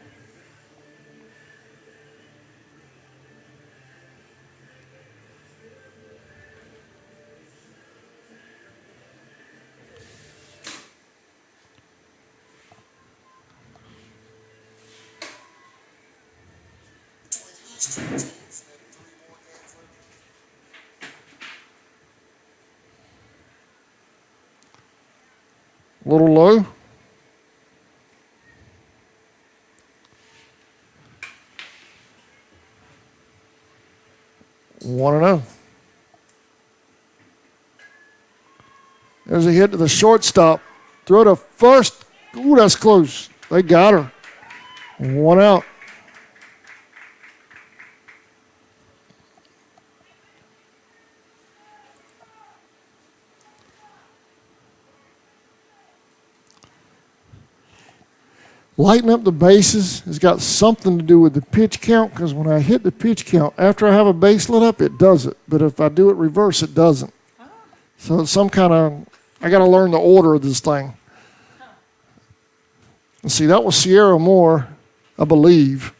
A little low. One and 0. There's a hit to the shortstop. Throw to first. Ooh, that's close. They got her. 1 out. Lighten up the bases has got something to do with the pitch count, because when I hit the pitch count, after I have a base lit up, it does it. But if I do it reverse, it doesn't. So it's some kind of, I got to learn the order of this thing. Let's see, that was Sierra Moore, I believe.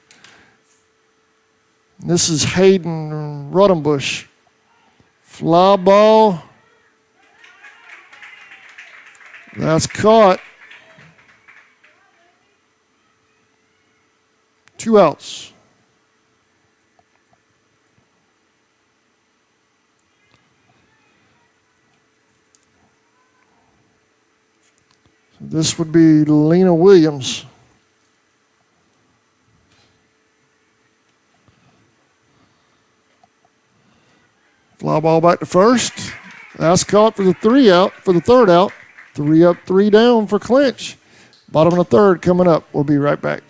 This is Hayden Ruddenbush. Fly ball. That's caught. 2 outs. So this would be Lena Williams. Fly ball back to first. That's caught for the 3 out, for the third out. 3 up, 3 down for Clinch. Bottom of the third coming up. We'll be right back.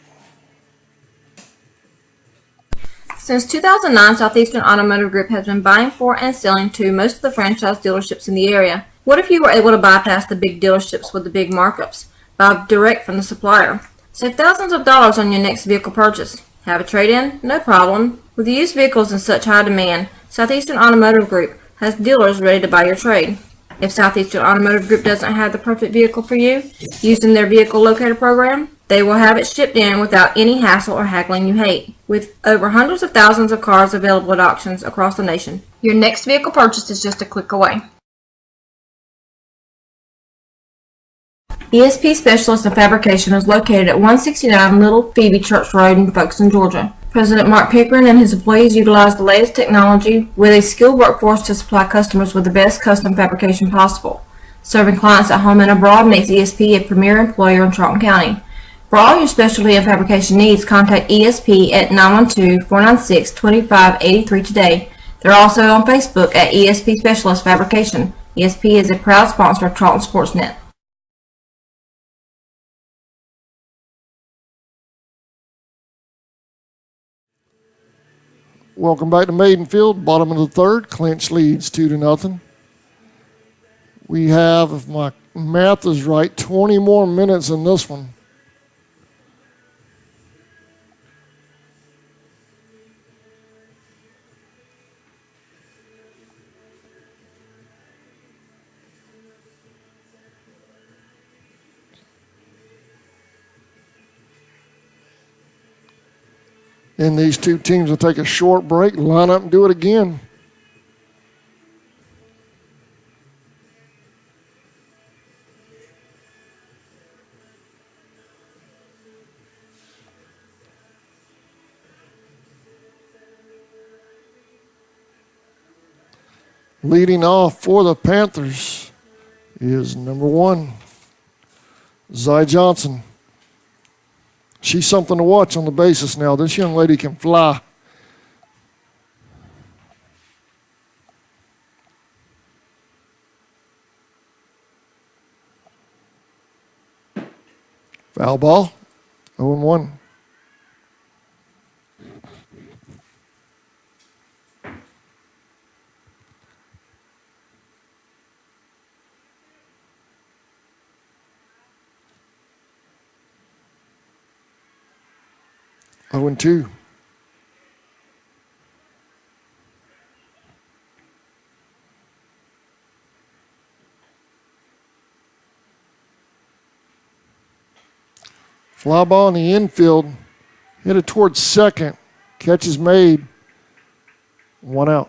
Since 2009, Southeastern Automotive Group has been buying for and selling to most of the franchise dealerships in the area. What if you were able to bypass the big dealerships with the big markups? buy direct from the supplier. Save thousands of dollars on your next vehicle purchase. Have a trade-in? No problem. With used vehicles in such high demand, Southeastern Automotive Group has dealers ready to buy your trade. If Southeastern Automotive Group doesn't have the perfect vehicle for you, using their vehicle locator program, they will have it shipped in without any hassle or haggling you hate. With over hundreds of thousands of cars available at auctions across the nation, your next vehicle purchase is just a click away. ESP Specialist in Fabrication is located at 169 Little Phoebe Church Road in Folkestone, Georgia. President Mark Pickering and his employees utilize the latest technology with a skilled workforce to supply customers with the best custom fabrication possible. Serving clients at home and abroad makes ESP a premier employer in Charlton County. For all your specialty and fabrication needs, contact ESP at 912-496-2583 today. They're also on Facebook at ESP Specialist Fabrication. ESP is a proud sponsor of Charlton Sportsnet. Welcome back to Maidenfield. Bottom of the third. Clinch leads 2-0. We have, if my math is right, 20 more minutes in this one. And these two teams will take a short break, line up and do it again. Leading off for the Panthers is number 1, Zy Johnson. She's something to watch on the basis now. This young lady can fly. Foul ball, 0-1. Oh, and 2. Fly ball in the infield, headed towards second. Catch is made. 1 out.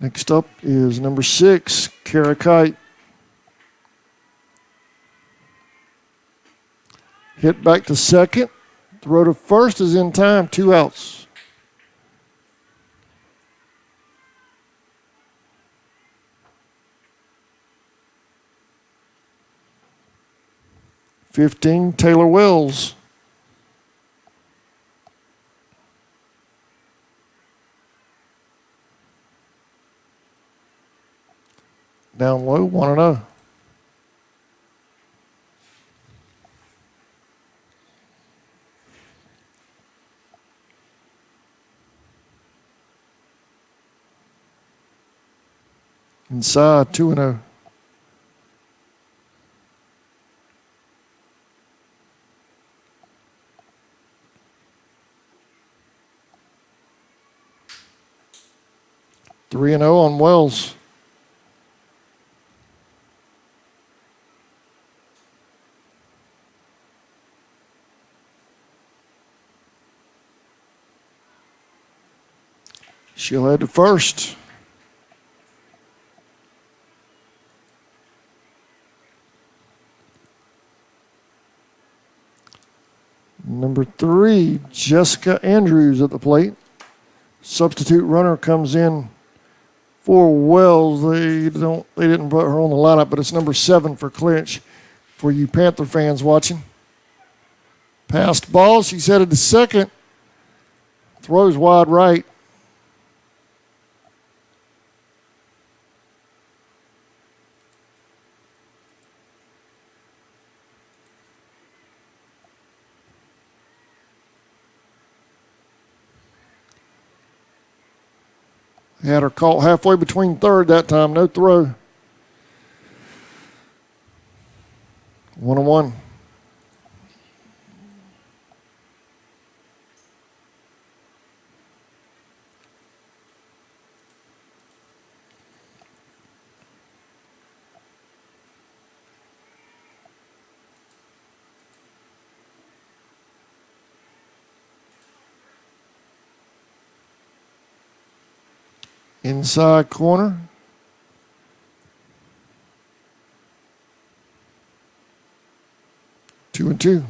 Next up is number 6, Kara Kite. Hit back to second. Throw to first is in time. 2 outs. (15) Taylor Wells. Down low, 1-0. Inside, 2-0. Three and 0 on Wells. She'll head to first. Number 3, Jessica Andrews at the plate. Substitute runner comes in for Wells. They didn't put her on the lineup, but it's number 7 for Clinch for you Panther fans watching. Passed ball, she's headed to second. Throws wide right. Had her caught halfway between third that time. No throw. 1-1. Inside corner. Two and two.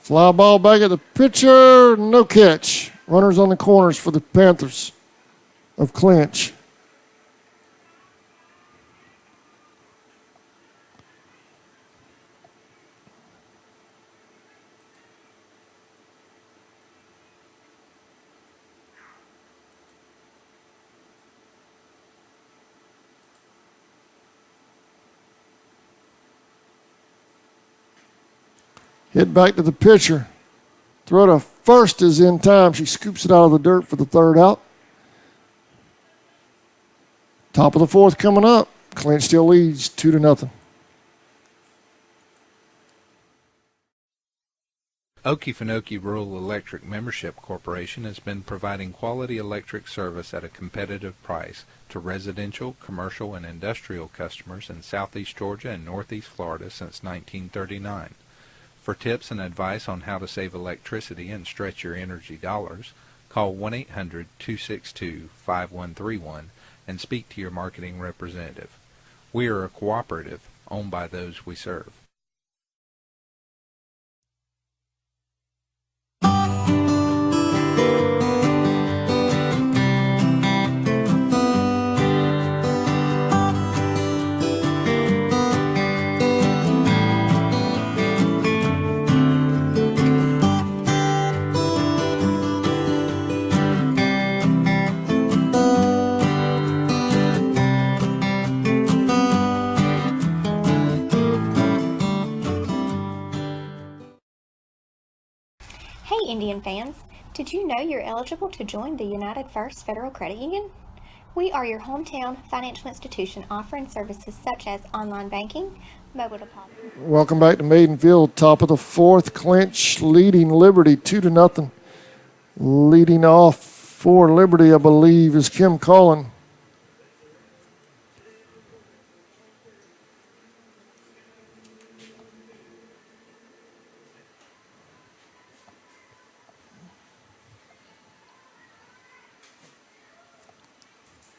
Fly ball back at the pitcher. No catch. Runners on the corners for the Panthers of Clinch. Hit back to the pitcher. Throw to first is in time. She scoops it out of the dirt for the third out. Top of the fourth coming up. Clinch still leads 2-0. Okefenokee Rural Electric Membership Corporation has been providing quality electric service at a competitive price to residential, commercial, and industrial customers in southeast Georgia and northeast Florida since 1939. For tips and advice on how to save electricity and stretch your energy dollars, call 1-800-262-5131 and speak to your marketing representative. We are a cooperative owned by those we serve. Hey Indian fans, did you know you're eligible to join the United First Federal Credit Union? We are your hometown financial institution offering services such as online banking, mobile deposit. Welcome back to Maidenfield. Top of the fourth. Clinch leading Liberty 2-0. Leading off for Liberty, I believe, is Kim Cullen.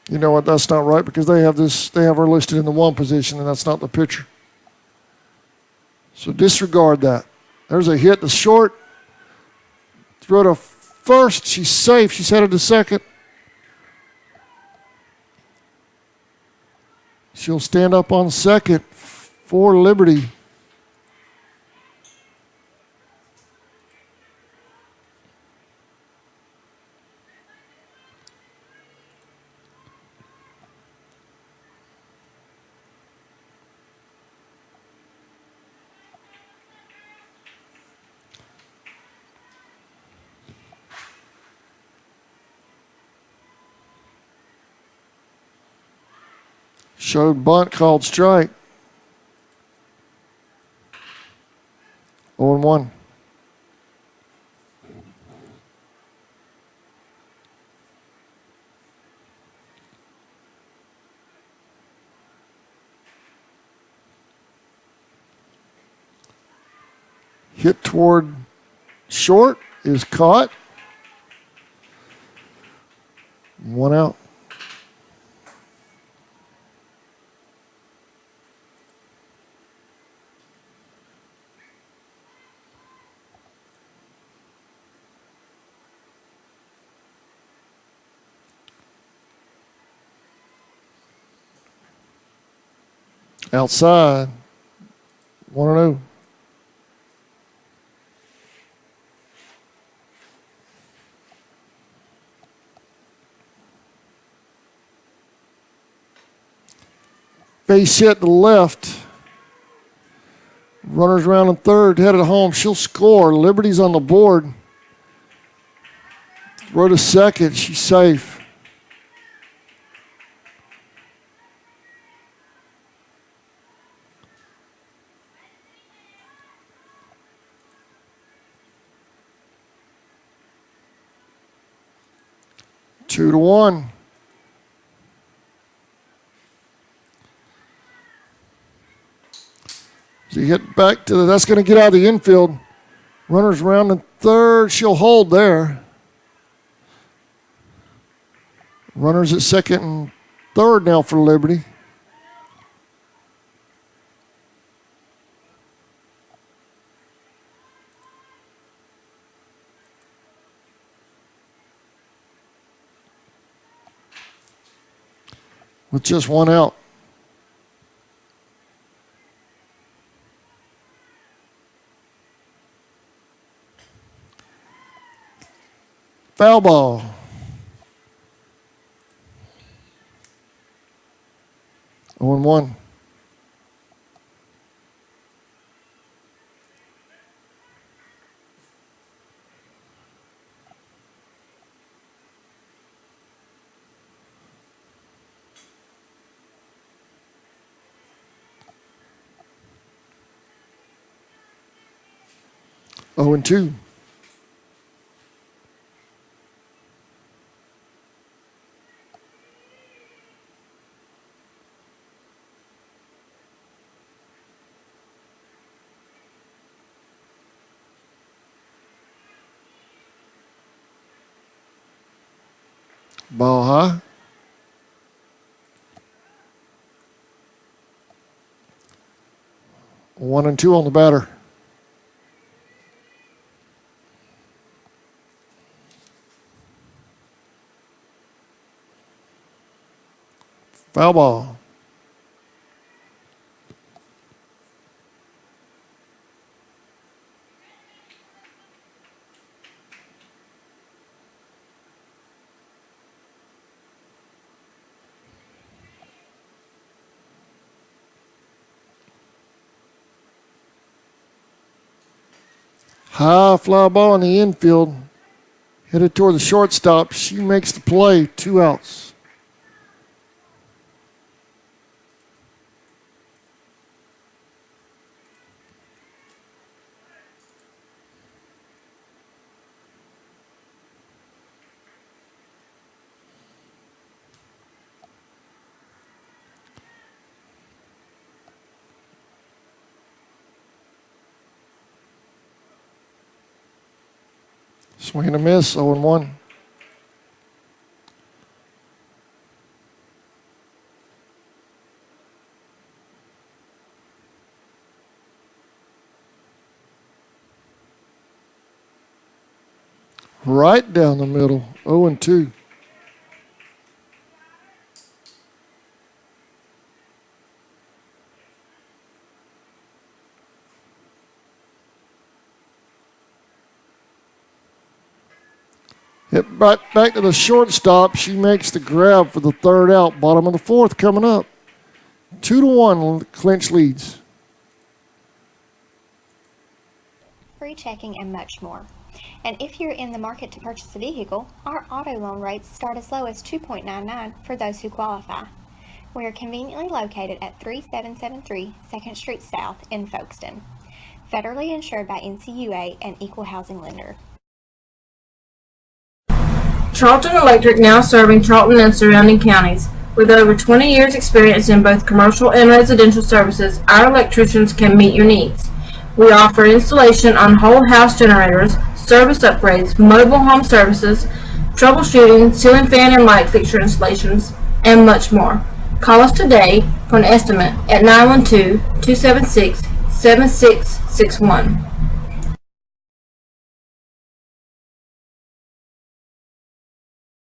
You know what? That's not right because they have her listed in the one position, and that's not the pitcher. So disregard that. There's a hit to short. Throw to first. She's safe. She's headed to second. She'll stand up on second for Liberty. Showed bunt, called strike. 0-1. Hit toward short is caught. 1 out. Outside. 1-0. Base hit to the left. Runners around in third, headed home. She'll score. Liberty's on the board. Throw to second. She's safe. Two to one. So you get back to that's going to get out of the infield. Runners around in third. She'll hold there. Runners at second and third now for Liberty. With just one out. Foul ball. Oh and one. Oh and two. Ball high. One and two on the batter. Foul ball. High fly ball in the infield. Headed toward the shortstop. She makes the play. 2 outs. Swing and a miss, 0 and 1. Right down the middle, 0 and 2. Hit right back to the shortstop. She makes the grab for the 3rd out. Bottom of the 4th coming up. 2 to 1. Clinch leads. Free checking and much more. And if you're in the market to purchase a vehicle, our auto loan rates start as low as 2.99 for those who qualify. We are conveniently located at 3773 2nd Street South in Folkestone. Federally insured by NCUA and Equal Housing Lender. Charlton Electric, now serving Charlton and surrounding counties. With over 20 years experience in both commercial and residential services, our electricians can meet your needs. We offer installation on whole house generators, service upgrades, mobile home services, troubleshooting, ceiling fan and light fixture installations, and much more. Call us today for an estimate at 912-276-7661.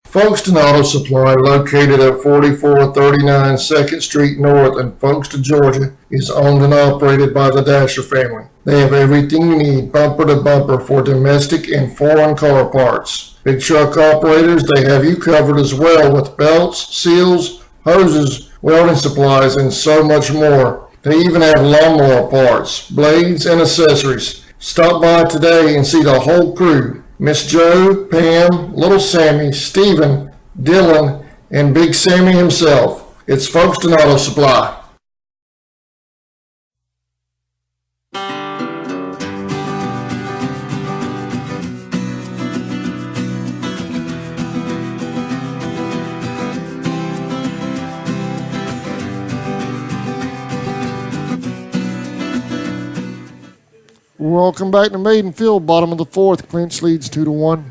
Folkestone Auto Supply, located at 4439 2nd Street North in Folkestone, Georgia, is owned and operated by the Dasher family. They have everything you need, bumper to bumper, for domestic and foreign car parts. Big truck operators, they have you covered as well with belts, seals, hoses, welding supplies, and so much more. They even have lawnmower parts, blades, and accessories. Stop by today and see the whole crew. Miss Joe, Pam, Little Sammy, Stephen, Dylan, and Big Sammy himself. It's Folkestone Auto Supply. Welcome back to Maiden Field, bottom of the fourth. Clinch leads 2-1.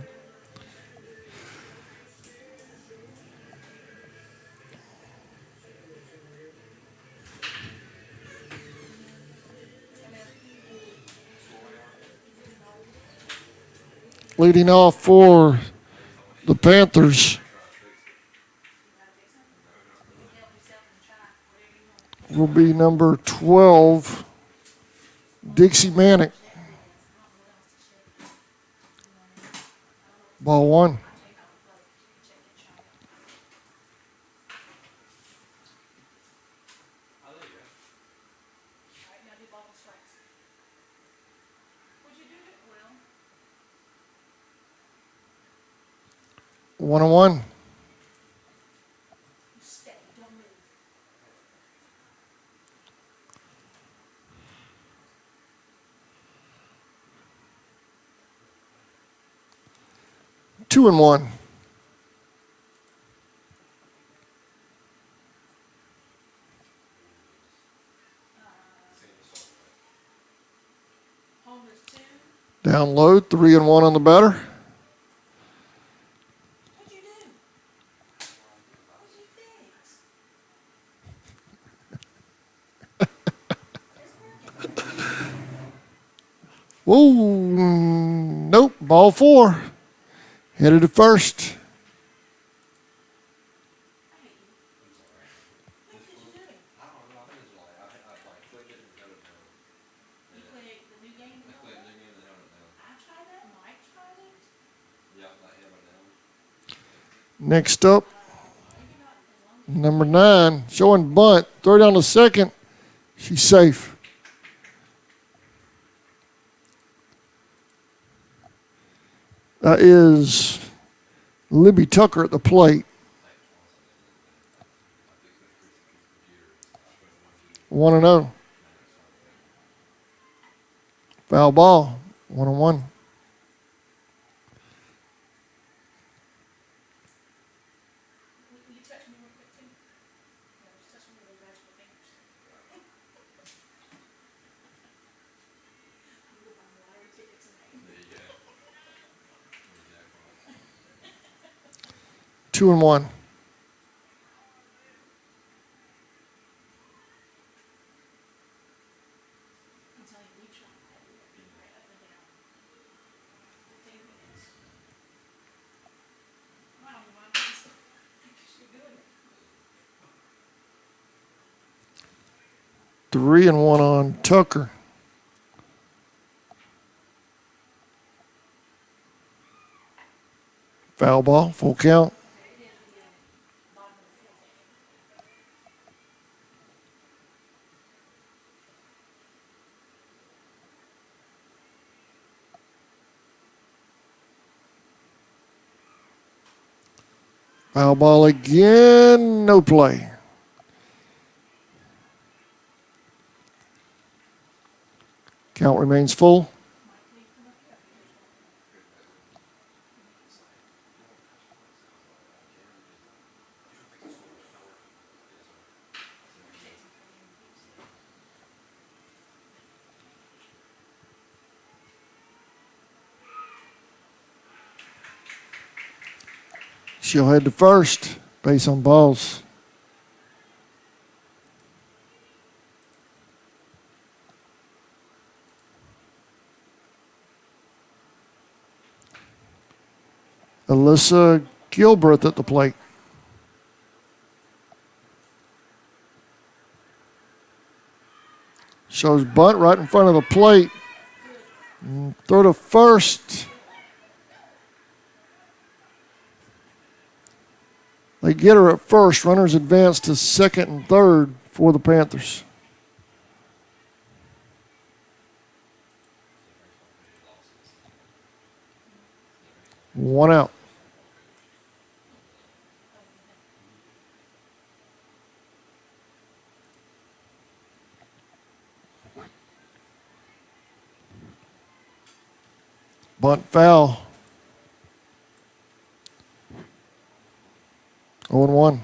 Leading off for the Panthers will be number 12, Dixie Manick. Ball one. One and one. Two and one. Down low, 3 and one on the batter. Whoa, nope, ball four. Headed to first. Next up, number 9, showing bunt. Throw down to second. She's safe. That is Libby Tucker at the plate. 1-0. Foul ball. 1-1. Two and one. Three and one on Tucker. Foul ball, full count. Foul ball again, no play. Count remains full. She'll head to first, base on balls. Alyssa Gilbreth at the plate. Shows bunt right in front of the plate. Throw to first. They get her at first. Runners advance to second and third for the Panthers. One out. Bunt foul. 0-1.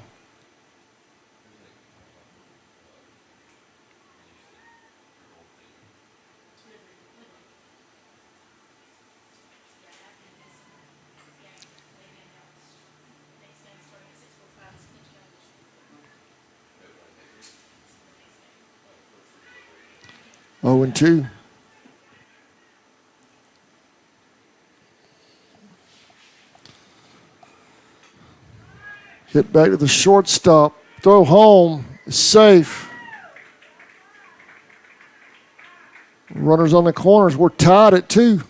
Oh and 2. Hit back to the shortstop. Throw home. Is safe. Runners on the corners. We're tied at 2.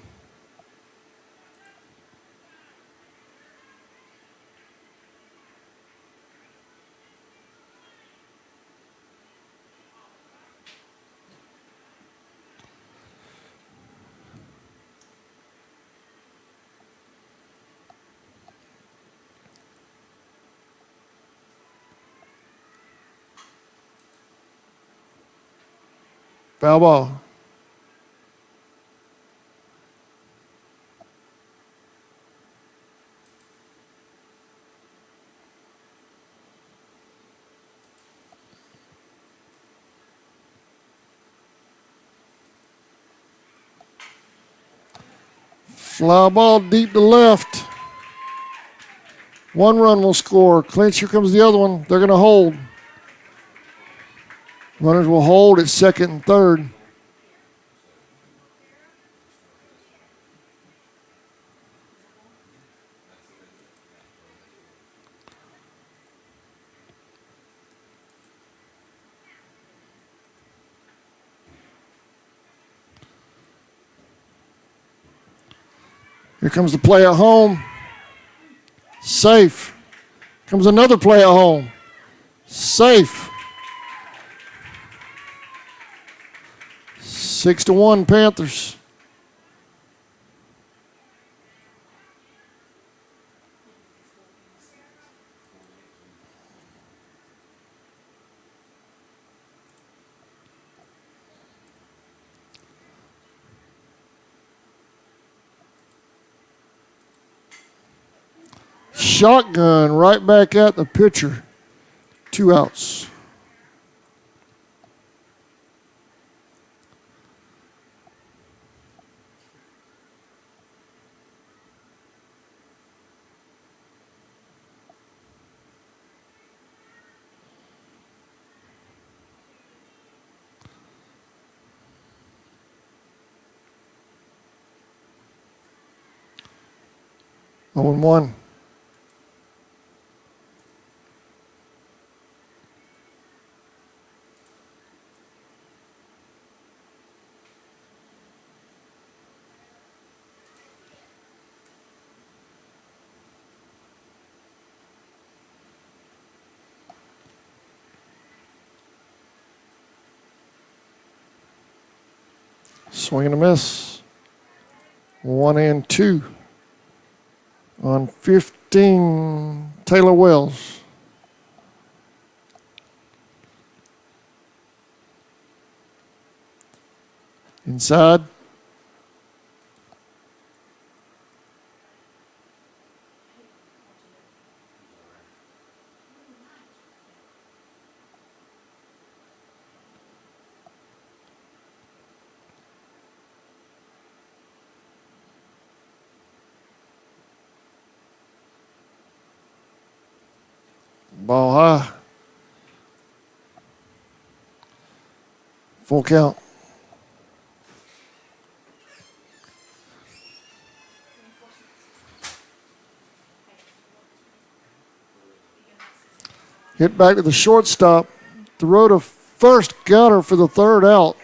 Foul ball. Fly ball deep to left. 1 run will score. Clinch, here comes the other one. They're going to hold. Runners will hold at second and third. Here comes the play at home. Safe. Comes another play at home. Safe. 6-1 Panthers. Shotgun right back at the pitcher. 2 outs. Oh and 1. Swing and a miss. 1 and 2. On 15, Taylor Wells. Inside. Ball high. Full count. Hit back to the shortstop. Throw to first. Got her for the third out.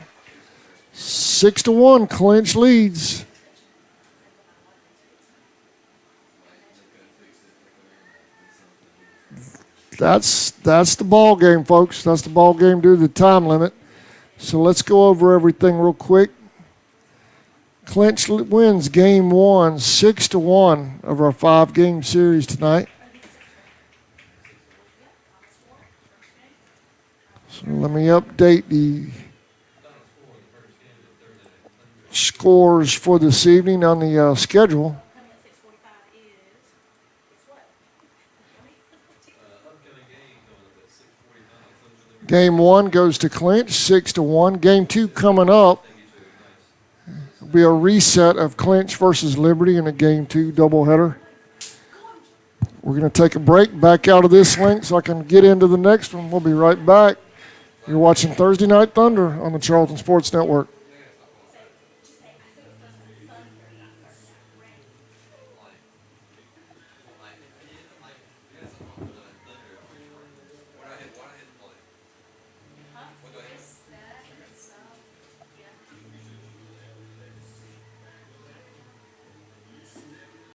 6-1. Clinch leads. That's the ball game, folks. That's the ball game due to the time limit. So let's go over everything real quick. Clinch wins game 1, 6-1 of our 5-game series tonight. So let me update the scores for this evening on the schedule. Coming at 6:45 is what? Game 1 goes to Clinch, 6-1. Game 2 coming up will be a reset of Clinch versus Liberty in a Game 2 doubleheader. We're going to take a break, back out of this link so I can get into the next one. We'll be right back. You're watching Thursday Night Thunder on the Charlton Sports Network.